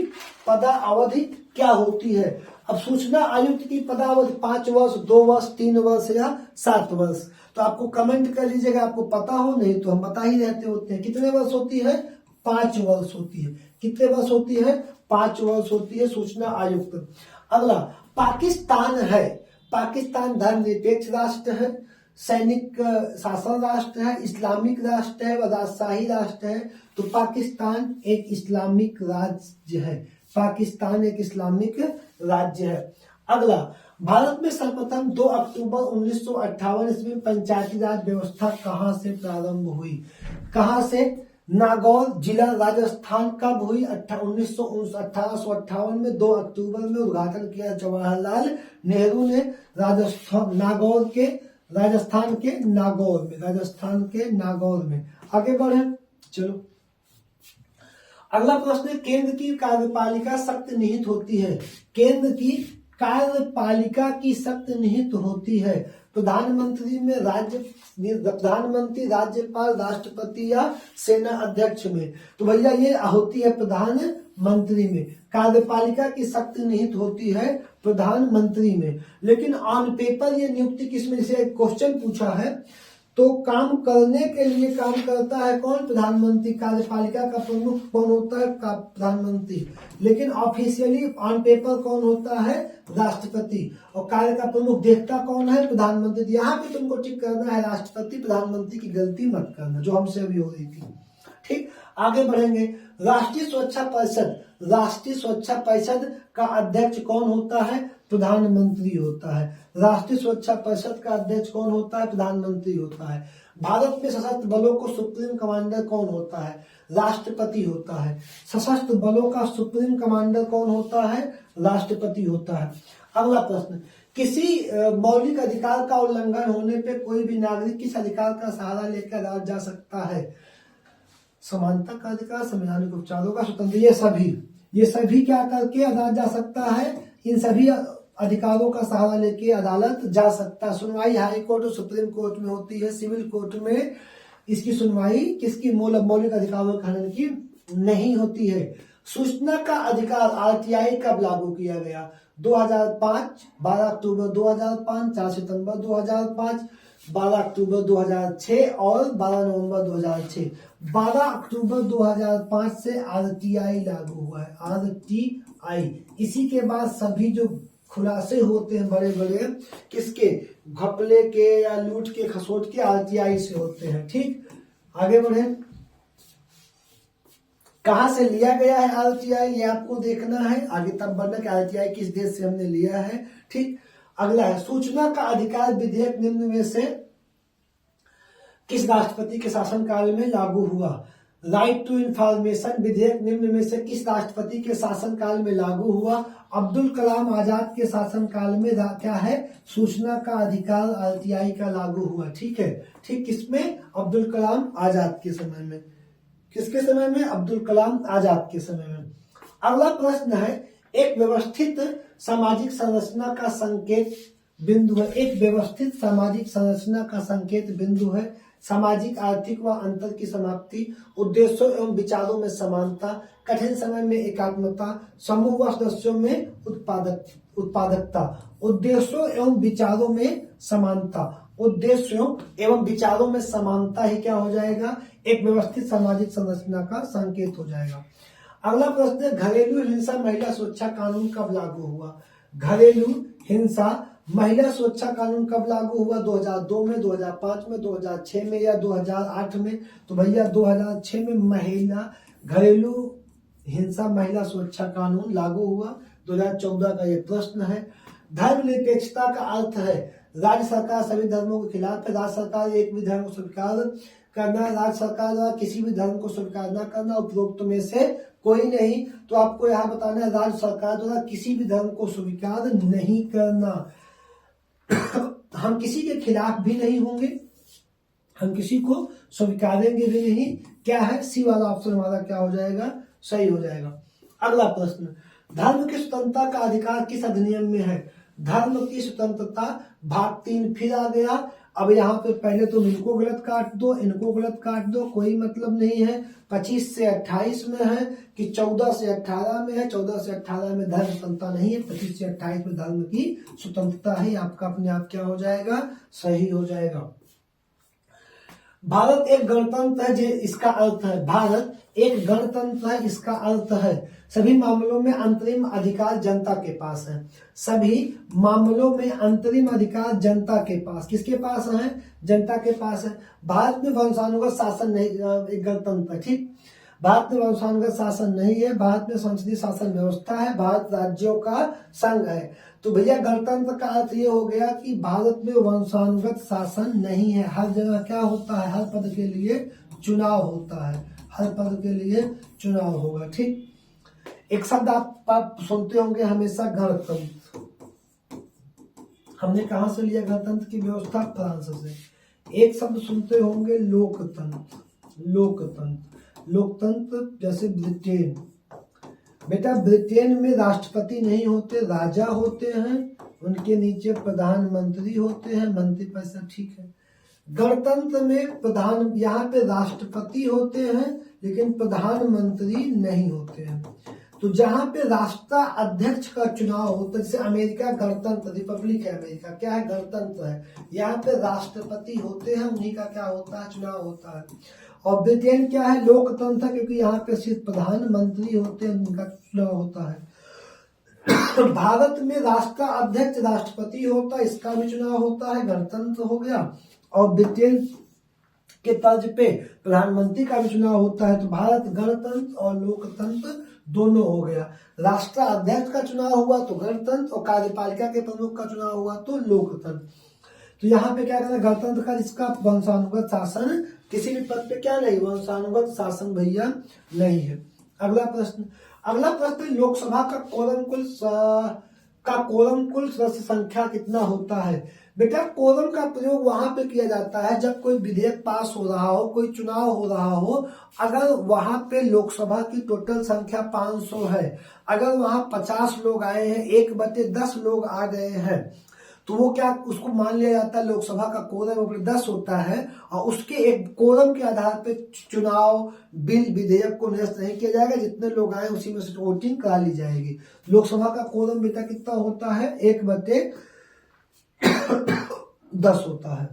पदावधि क्या होती है? अब सूचना आयुक्त की पदावधि 5 वर्ष, 2 वर्ष, 3 वर्ष या 7 वर्ष। तो आपको कमेंट कर लीजिएगा, आपको पता हो, नहीं तो हम बता ही रहते होते हैं। कितने वर्ष होती है? 5 वर्ष होती है। कितने वर्ष होती है? 5 वर्ष होती है सूचना आयुक्त। अगला, पाकिस्तान है। पाकिस्तान धर्मनिरपेक्ष राष्ट्र है, सैनिक शासन राष्ट्र है, इस्लामिक राष्ट्र है व राजशाही राष्ट्र है। तो पाकिस्तान एक इस्लामिक राज्य है। पाकिस्तान एक इस्लामिक राज्य है। अगला, भारत में सर्वप्रथम 2 अक्टूबर 1958 ईस्वी में पंचायती राज व्यवस्था कहां से प्रारंभ हुई? कहां से? नागौर जिला, राजस्थान। कब हुई? 1858 में 2 अक्टूबर में उद्घाटन किया जवाहरलाल नेहरू ने राजस्थान राजस्थान के नागौर में। आगे बढ़े, चलो। अगला प्रश्न, केंद्र की कार्यपालिका सख्त निहित होती है। केंद्र की कार्यपालिका की सख्त निहित होती है। प्रधानमंत्री में प्रधानमंत्री, राज्यपाल, राष्ट्रपति या सेना अध्यक्ष में। तो भैया ये होती है प्रधानमंत्री में। कार्यपालिका की सख्त निहित होती है प्रधानमंत्री में। लेकिन ऑन पेपर ये नियुक्ति किसमें से क्वेश्चन पूछा है तो काम करने के लिए काम करता है कौन? प्रधानमंत्री। कार्यपालिका का प्रमुख कौन होता है? प्रधानमंत्री। लेकिन ऑफिशियली ऑन पेपर कौन होता है? राष्ट्रपति। और कार्य का प्रमुख देखता कौन है? प्रधानमंत्री। यहाँ पे तुमको ठीक करना है राष्ट्रपति, प्रधानमंत्री की गलती मत करना जो हमसे अभी हो रही थी। ठीक, आगे बढ़ेंगे। राष्ट्रीय सुरक्षा परिषद। राष्ट्रीय सुरक्षा परिषद का अध्यक्ष कौन होता है? प्रधानमंत्री होता है। राष्ट्रीय सुरक्षा परिषद का अध्यक्ष कौन होता है? प्रधानमंत्री होता है। भारत में सशस्त्र बलों को सुप्रीम कमांडर कौन होता है? राष्ट्रपति होता है। सशस्त्र बलों का सुप्रीम कमांडर कौन होता है? राष्ट्रपति होता है। अगला प्रश्न, किसी मौलिक अधिकार का उल्लंघन होने पे कोई भी नागरिक किस अधिकार का सहारा लेकर अदालत जा सकता है? समानता का अधिकार, संवैधानिक उपचारों का स्वतंत्र, ये सभी क्या करके अदालत जा सकता है? इन सभी अधिकारों का सहारा लेके अदालत जा सकता है। सुनवाई हाई कोर्ट और सुप्रीम कोर्ट में होती है। सिविल कोर्ट में इसकी सुनवाई किसकी? मौलिक अधिकारों के खंडन की नहीं होती है। सूचना का अधिकार आरटीआई कब लागू किया गया? 2005, 12 अक्टूबर 2005, 4 सितंबर 2005, 12 अक्टूबर 2006 और 12 नवंबर 2006। 12 अक्टूबर 2005 से आरटीआई लागू हुआ है। आरटीआई। इसी के बाद सभी जो खुलासे होते हैं बड़े बड़े किसके? घपले के या लूट के, खसोट के, आरटीआई से होते हैं। ठीक, आगे बढ़े। कहां से लिया गया है आरटीआई, ये आपको देखना है। आगे तब बढ़ना कि आरटीआई किस देश से हमने लिया है। ठीक, अगला है सूचना का अधिकार विधेयक निम्न में से किस राष्ट्रपति के शासनकाल में लागू हुआ। राइट टू इंफॉर्मेशन विधेयक निम्न में से किस राष्ट्रपति के शासनकाल में लागू हुआ। अब्दुल कलाम आजाद के शासनकाल में क्या है, सूचना का अधिकार आरटीआई का लागू हुआ। ठीक है, ठीक किसमें, अब्दुल कलाम आजाद के समय में। किसके समय में, अब्दुल कलाम आजाद के समय में। अगला प्रश्न है, एक व्यवस्थित सामाजिक संरचना का संकेत बिंदु है। एक व्यवस्थित सामाजिक संरचना का संकेत बिंदु है सामाजिक आर्थिक व अंतर की समाप्ति, उद्देश्यों एवं विचारों में समानता, कठिन समय में एकात्मता, समूह व सदस्यों में उत्पादकता। उद्देश्यों एवं विचारों में समानता, उद्देश्यों एवं विचारों में समानता ही क्या हो जाएगा, एक व्यवस्थित सामाजिक संरचना का संकेत हो जाएगा। अगला प्रश्न है, घरेलू हिंसा महिला सुरक्षा कानून कब लागू हुआ। घरेलू हिंसा महिला सुरक्षा कानून कब लागू हुआ, 2002 में, 2005 में, 2006 में या 2008 में। तो भैया 2006 में महिला घरेलू हिंसा महिला सुरक्षा कानून लागू हुआ। 2014 का ये प्रश्न है। धर्मनिरपेक्षता का अर्थ है राज्य सरकार सभी धर्मों के खिलाफ है, राज्य सरकार एक भी धर्म को स्वीकार करना, राज्य सरकार द्वारा किसी भी धर्म को स्वीकार न करना, उपरोक्त में से कोई नहीं। तो आपको यहाँ बताना है राज्य सरकार द्वारा किसी भी धर्म को स्वीकार नहीं करना। हम किसी के खिलाफ भी नहीं होंगे, हम किसी को स्वीकारेंगे भी नहीं। क्या है, सी वाला ऑप्शन हमारा क्या हो जाएगा, सही हो जाएगा। अगला प्रश्न, धर्म की स्वतंत्रता का अधिकार किस अधिनियम में है। धर्म की स्वतंत्रता भाग 3 फिर आ गया। अब यहाँ पे पहले तो इनको गलत काट दो, इनको गलत काट दो, कोई मतलब नहीं है। 25 से 28 में है कि 14 से 18 में है। 14 से 18 में धर्म स्वतंत्रता नहीं है, 25 से 28 में धर्म की स्वतंत्रता है। आपका अपने आप क्या हो जाएगा, सही हो जाएगा। भारत एक गणतंत्र है, जो इसका अर्थ है, भारत एक गणतंत्र है, इसका अर्थ है सभी मामलों में अंतरिम अधिकार जनता के पास है। सभी मामलों में अंतरिम अधिकार जनता के पास, किसके पास है, जनता के पास है। भारत में वंशानुगत शासन नहीं, एक गणतंत्र है। ठीक, भारत में वंशानुगत शासन नहीं है, भारत में संसदीय शासन व्यवस्था है, भारत राज्यों का संघ है। तो भैया गणतंत्र का अर्थ ये हो गया कि भारत में वंशानुगत शासन नहीं है। हर जगह क्या होता है, हर पद के लिए चुनाव होता है, हर पद के लिए चुनाव होगा। ठीक, एक शब्द आप सुनते होंगे हमेशा, गणतंत्र। हमने कहां से लिया गणतंत्र की व्यवस्था, फ्रांस से। एक शब्द सुनते होंगे लोकतंत्र। लोकतंत्र, लोकतंत्र जैसे ब्रिटेन। बेटा ब्रिटेन में राष्ट्रपति नहीं होते, राजा होते हैं, उनके नीचे प्रधानमंत्री होते हैं, मंत्रिपरिषद। ठीक है, गणतंत्र में प्रधान, यहाँ पे राष्ट्रपति होते हैं लेकिन प्रधानमंत्री नहीं होते हैं। तो जहां पे राष्ट्राध्यक्ष का चुनाव होता है, जैसे अमेरिका गणतंत्र, रिपब्लिक है अमेरिका, क्या है, गणतंत्र है। यहाँ पे राष्ट्रपति होते हैं, उन्हीं का क्या होता है, चुनाव होता है। और ब्रिटेन क्या है, लोकतंत्र, क्योंकि यहाँ पे सिर्फ प्रधानमंत्री होते हैं, उनका चुनाव होता है। भारत में राष्ट्राध्यक्ष राष्ट्रपति होता है, इसका भी चुनाव होता है, गणतंत्र हो गया। और ब्रिटेन के तर्ज पे प्रधानमंत्री का भी चुनाव होता है। तो भारत गणतंत्र और लोकतंत्र दोनों हो गया। राष्ट्राध्यक्ष का चुनाव हुआ तो गणतंत्र, और कार्यपालिका के प्रमुख का चुनाव हुआ तो लोकतंत्र। तो यहाँ पे क्या कहना, गणतंत्र का जिसका वंशानुगत शासन, किसी भी पद पे क्या नहीं, वंशानुगत शासन भैया नहीं है। अगला प्रश्न, लोकसभा का कोरम कुल सदस्य संख्या कितना होता है। बेटा कोरम का प्रयोग वहां पे किया जाता है जब कोई विधेयक पास हो रहा हो, कोई चुनाव हो रहा हो। अगर वहां पे लोकसभा की टोटल संख्या 500 है, अगर वहां 50 लोग आए हैं, 1/10 लोग आ गए हैं, तो वो क्या, उसको मान लिया जाता है लोकसभा का कोरम 10 होता है। और उसके एक कोरम के आधार पे चुनाव, बिल, विधेयक को निरस्त नहीं किया जाएगा। जितने लोग आए उसी में से वोटिंग करा ली जाएगी। लोकसभा का कोरम बेटा कितना होता है, 1/10 होता है।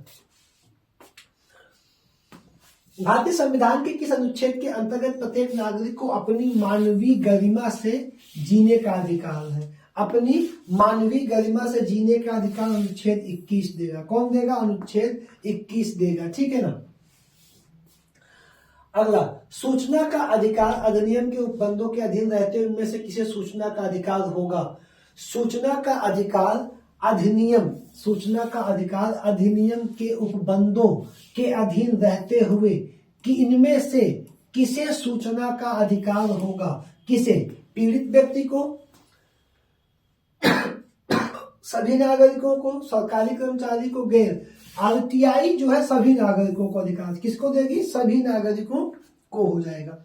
भारतीय संविधान के किस अनुच्छेद के अंतर्गत प्रत्येक नागरिक को अपनी मानवीय गरिमा से जीने का अधिकार है। अपनी मानवीय गरिमा से जीने का अधिकार अनुच्छेद 21 देगा। कौन देगा, अनुच्छेद 21 देगा। ठीक है ना। अगला, सूचना का अधिकार अधिनियम के उपबंधों के अधीन रहते हुए उनमें से किसे सूचना का अधिकार होगा? सूचना का अधिकार अधिनियम, सूचना का अधिकार अधिनियम के उपबंधों के अधीन रहते हुए कि इनमें से किसे सूचना का अधिकार होगा? किसे? पीड़ित व्यक्ति को, सभी नागरिकों को, सरकारी कर्मचारी को, गैर। आरटीआई जो है सभी नागरिकों को अधिकार किसको देगी? सभी नागरिकों को हो जाएगा।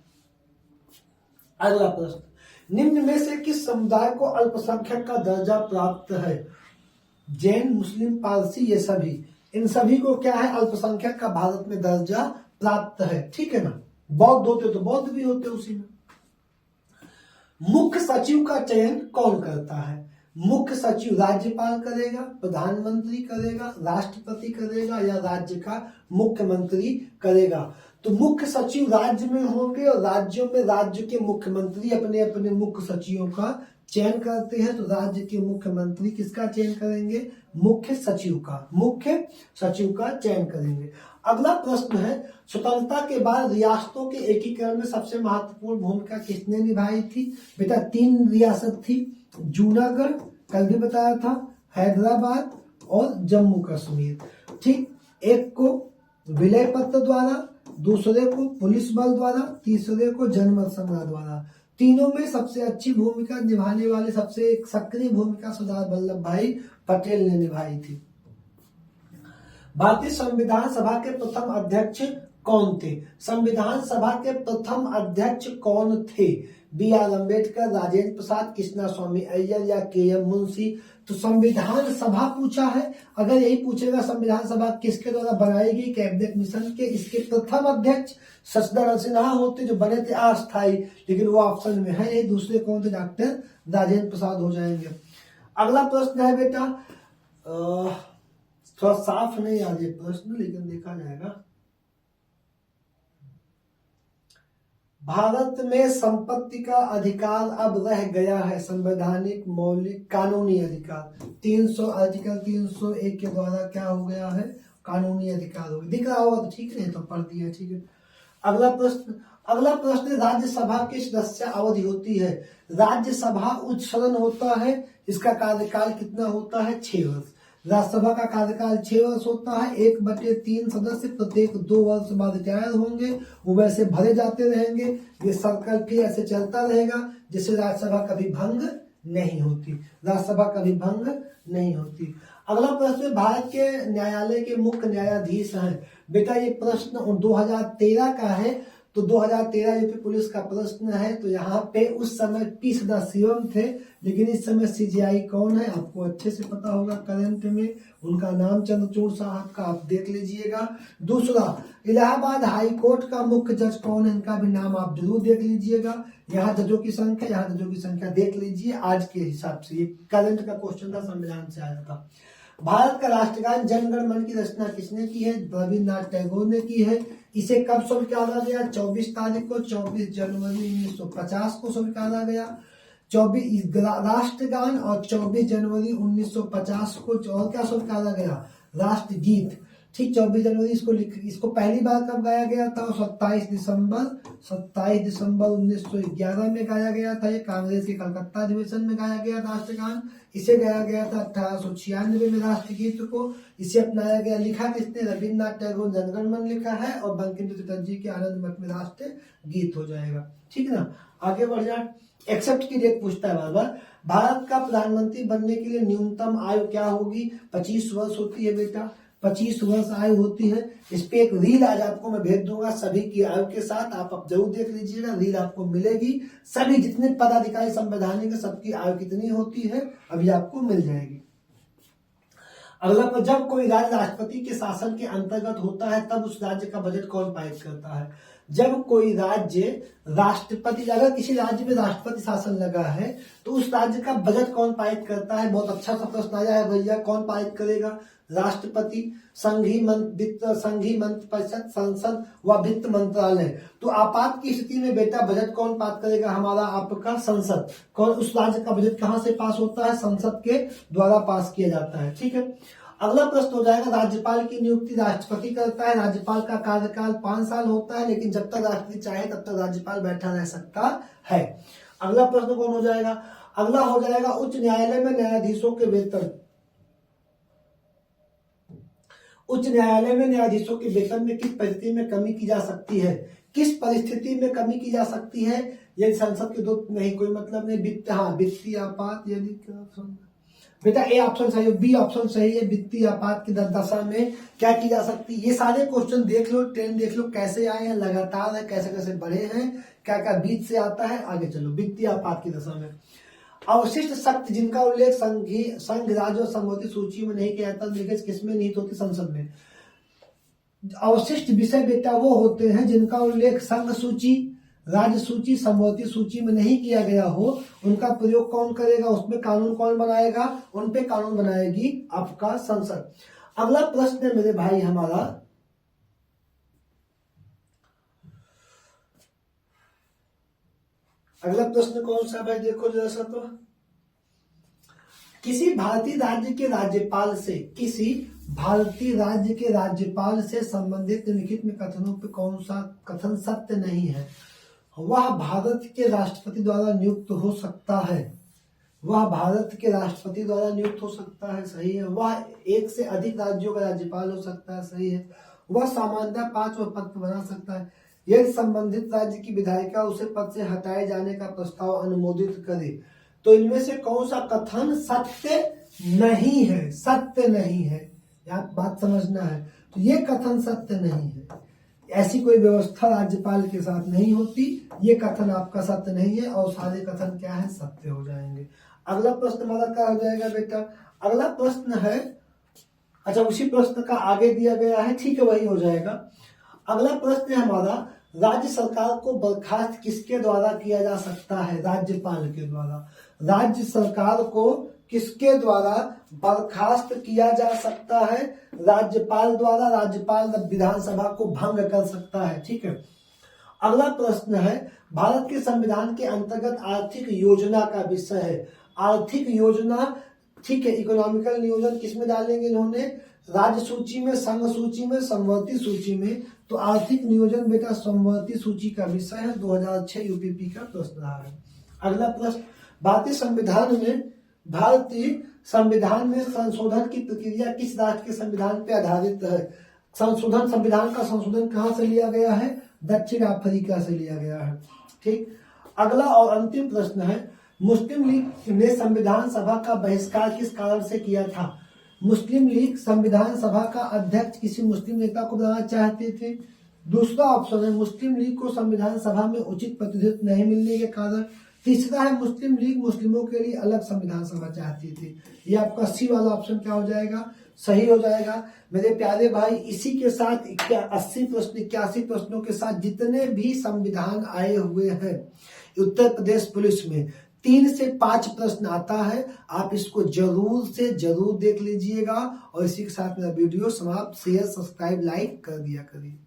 अगला प्रश्न, निम्न में से किस समुदाय को अल्पसंख्यक का दर्जा प्राप्त है? जैन, मुस्लिम, पारसी, ये सभी, इन सभी को क्या है? अल्पसंख्यक का भारत में दर्जा प्राप्त है। ठीक है ना। बौद्ध होते तो बौद्ध भी होते उसी में। मुख्य सचिव का चयन कौन करता है? मुख्य सचिव राज्यपाल करेगा, प्रधानमंत्री करेगा, राष्ट्रपति करेगा या राज्य का मुख्यमंत्री करेगा? तो मुख्य सचिव राज्य में होंगे और राज्यों में राज्य के मुख्यमंत्री अपने अपने मुख्य सचिवों का चयन करते हैं। तो राज्य के मुख्यमंत्री किसका चयन करेंगे? मुख्य सचिव का, मुख्य सचिव का चयन करेंगे। अगला प्रश्न है, स्वतंत्रता के बाद रियासतों के एकीकरण में सबसे महत्वपूर्ण भूमिका किसने निभाई थी? बेटा 3 रियासत थी, जूनागढ़ कल भी बताया था, हैदराबाद और जम्मू कश्मीर। ठीक, एक को विलय पत्र द्वारा, दूसरे को पुलिस बल द्वारा, तीसरे को जनमत संग्रह द्वारा। तीनों में सबसे अच्छी भूमिका निभाने वाले, सबसे सक्रिय भूमिका सरदार वल्लभ भाई पटेल ने निभाई थी। भारतीय संविधान सभा के प्रथम अध्यक्ष कौन थे? संविधान सभा के प्रथम अध्यक्ष कौन थे? बी आर अम्बेडकर, राजेंद्र प्रसाद, कृष्णा स्वामी अय्यर या के एम मुंशी? तो संविधान सभा पूछा है। अगर यही पूछेगा संविधान सभा किसके द्वारा बनाई गई, कैबिनेट मिशन के, इसके प्रथम अध्यक्ष सचदेव सिन्हा होते जो बने थे अस्थायी, लेकिन वो ऑप्शन में है। ये दूसरे कौन थे? डॉक्टर राजेंद्र प्रसाद हो जाएंगे। अगला प्रश्न है बेटा, थोड़ा साफ नहीं आ रही प्रश्न, लेकिन देखा जाएगा। भारत में संपत्ति का अधिकार अब रह गया है संवैधानिक मौलिक कानूनी अधिकार। 300 आर्टिकल 301 के द्वारा क्या हो गया है? कानूनी अधिकार हो गया। दिख रहा होगा तो ठीक है, तो पढ़ दिया। ठीक है। अगला प्रश्न, राज्यसभा की सदस्य अवधि होती है? राज्यसभा उच्च सदन होता है, इसका कार्यकाल कितना होता है? 6 वर्ष। राज्यसभा का कार्यकाल 6 वर्ष होता है। 1/3 सदस्य प्रत्येक 2 वर्ष बाद रिटायर होंगे, वो वैसे भरे जाते रहेंगे। ये सर्कल फिर ऐसे चलता रहेगा, जिससे राज्यसभा कभी भंग नहीं होती, राज्यसभा कभी भंग नहीं होती। अगला प्रश्न, भारत के न्यायालय के मुख्य न्यायाधीश हैं? बेटा ये प्रश्न 2013 का है, तो 2013 यूपी पुलिस का प्रश्न है। तो यहाँ पे उस समय पी सदाशिवम थे, लेकिन इस समय सीजीआई कौन है आपको अच्छे से पता होगा। करंट में उनका नाम चंद्रचूड़ साहब का आप देख लीजिएगा। दूसरा, इलाहाबाद हाई कोर्ट का मुख्य जज कौन है? इनका भी नाम आप जरूर देख लीजिएगा। यहाँ जजों की संख्या, यहाँ जजों की संख्या देख लीजिए आज के हिसाब से। ये करंट का क्वेश्चन था, संविधान से आया था। भारत का राष्ट्रगान जन गण मन की रचना किसने की है? रविन्द्रनाथ टैगोर ने की है। इसे कब स्वीकारा गया? 24 तारीख को, 24 जनवरी 1950 को स्वीकारा गया। 24 राष्ट्रगान और 24 जनवरी 1950 को और क्या स्वीकारा गया? राष्ट्रगीत। ठीक, 24 जनवरी इसको पहली बार कब गाया गया था? 27 दिसंबर 1911 में गाया गया था। ये कांग्रेस के कलकत्ता अधिवेशन में गाया गया राष्ट्रगान। इसे गाया गया था 1896 में राष्ट्रगीत को। इसे अपनाया गया, लिखा किसने? रविन्द्रनाथ टैगोर जनगण मन लिखा है, और बंकिम चंद्र चटर्जी के आनंद मठ में राष्ट्र गीत हो जाएगा। ठीक है ना। आगे बढ़ जाए। एक्सेप्ट की डेट पूछता है बार बार। भारत का प्रधानमंत्री बनने के लिए न्यूनतम आयु क्या होगी? 25 वर्ष होती है बेटा, 25 वर्ष आयु होती है। इस पे एक रील आज आपको मैं भेज दूंगा सभी की आयु के साथ, आप जरूर देख लीजिएगा। रील आपको मिलेगी, सभी जितने पदाधिकारी संवैधानिक सबकी आयु कितनी होती है अभी आपको मिल जाएगी। अगला पर, जब कोई राज्य राष्ट्रपति के शासन के अंतर्गत होता है तब उस राज्य का बजट कौन पारित करता है? जब कोई राज्य राष्ट्रपति, अगर किसी राज्य में राष्ट्रपति शासन लगा है तो उस राज्य का बजट कौन पारित करता है? बहुत अच्छा सा प्रश्न आया है भैया। कौन पारित करेगा? राष्ट्रपति, संघीय मंत्री परिषद, संसद व वित्त मंत्रालय। तो आपात की स्थिति में बेटा बजट कौन पास करेगा? हमारा आपका संसद। कौन? उस राज्य का बजट कहाँ से पास होता है? संसद के द्वारा पास किया जाता है। ठीक है। अगला प्रश्न हो जाएगा, राज्यपाल की नियुक्ति राष्ट्रपति करता है। राज्यपाल का कार्यकाल 5 साल होता है, लेकिन जब तक राष्ट्रपति चाहे तब तक राज्यपाल बैठा रह सकता है। अगला प्रश्न कौन हो जाएगा? अगला हो जाएगा, उच्च न्यायालय में न्यायाधीशों के वेतन। उच्च न्यायालय में न्यायाधीशों के वेतन में किस परिस्थिति में कमी की जा सकती है? किस परिस्थिति में कमी की जा सकती है? यदि संसद के दो नहीं, कोई मतलब नहीं, वित्तीय आपात, यदि बेटा ए ऑप्शन सही है, बी ऑप्शन सही है। वित्तीय आपात की दशा में क्या की जा सकती है? ये सारे क्वेश्चन देख लो, ट्रेंड देख लो, कैसे आए हैं, लगातार है, कैसे कैसे बढ़े हैं, क्या क्या बीच से आता है। आगे चलो, वित्तीय आपात की दशा में अवशिष्ट शक्ति जिनका उल्लेख संघ राज्य और संघों की सूची में नहीं किया जाता, लेकिन किसमें निहित होती? संसद में। अवशिष्ट विषय बेटा वो होते हैं जिनका उल्लेख संघ सूची, राज्य सूची, समवर्ती सूची में नहीं किया गया हो। उनका प्रयोग कौन करेगा? उसमें कानून कौन बनाएगा? उन पे कानून बनाएगी आपका संसद। अगला प्रश्न है मेरे भाई हमारा, अगला प्रश्न कौन सा भाई, देखो जरा सा तो, किसी भारतीय राज्य के राज्यपाल से, किसी भारतीय राज्य के राज्यपाल से संबंधित निम्नलिखित में कथनों पे कौन सा कथन सत्य नहीं है? वह भारत के राष्ट्रपति द्वारा नियुक्त हो सकता है। वह भारत के राष्ट्रपति द्वारा नियुक्त हो सकता है, सही है। वह एक से अधिक राज्यों का राज्यपाल हो सकता है, सही है। वह सामान्यतः 5 पद बना सकता है यदि संबंधित राज्य की विधायिका उसे पद से हटाए जाने का प्रस्ताव अनुमोदित करे। तो इनमें से कौन सा कथन सत्य नहीं है? सत्य नहीं है, आप बात समझना है। तो ये कथन सत्य नहीं है, ऐसी कोई व्यवस्था राज्यपाल के साथ नहीं होती। ये कथन आपका सत्य नहीं है और सारे कथन क्या है? सत्य हो जाएंगे। अगला प्रश्न हमारा क्या हो जाएगा बेटा? अगला प्रश्न है, अच्छा उसी प्रश्न का आगे दिया गया है, ठीक है वही हो जाएगा। अगला प्रश्न है हमारा, राज्य सरकार को बर्खास्त किसके द्वारा किया जा सकता है? राज्यपाल के द्वारा। राज्य सरकार को किसके द्वारा बर्खास्त किया जा सकता है? राज्यपाल द्वारा। राज्यपाल विधानसभा को भंग कर सकता है, ठीक है। अगला प्रश्न है, भारत के संविधान के अंतर्गत आर्थिक योजना का विषय है। आर्थिक योजना, ठीक है। इकोनॉमिकल नियोजन किसमें डालेंगे इन्होंने? राज्य सूची में, संघ सूची में, समवर्ती सूची में। तो आर्थिक नियोजन बेटा समवर्ती सूची का विषय है, 2006 यूपीपी का प्रश्न रहा है। अगला प्रश्न, भारतीय संविधान में संशोधन की प्रक्रिया किस राष्ट्र के संविधान पर आधारित है? संविधान का संशोधन कहां से लिया गया है? दक्षिण अफ्रीका से लिया गया है, ठीक। अगला और अंतिम प्रश्न है, मुस्लिम लीग ने संविधान सभा का बहिष्कार किस कारण से किया था? मुस्लिम लीग संविधान सभा का अध्यक्ष किसी मुस्लिम नेता को बनाना चाहते थे। दूसरा ऑप्शन है, मुस्लिम लीग को संविधान सभा में उचित प्रतिनिधित्व नहीं मिलने के कारण। तीसरा है, मुस्लिम लीग मुस्लिमों के लिए अलग संविधान सभा चाहती थी। ये आपका सी वाला ऑप्शन क्या हो जाएगा? सही हो जाएगा। मेरे प्यारे भाई, इसी के साथ 81 प्रश्नों के साथ जितने भी संविधान आए हुए हैं उत्तर प्रदेश पुलिस में, 3 से 5 प्रश्न आता है। आप इसको जरूर से जरूर देख लीजिएगा और इसी के साथ मेरा वीडियो समाप्त। शेयर, सब्सक्राइब, लाइक कर दिया करिए।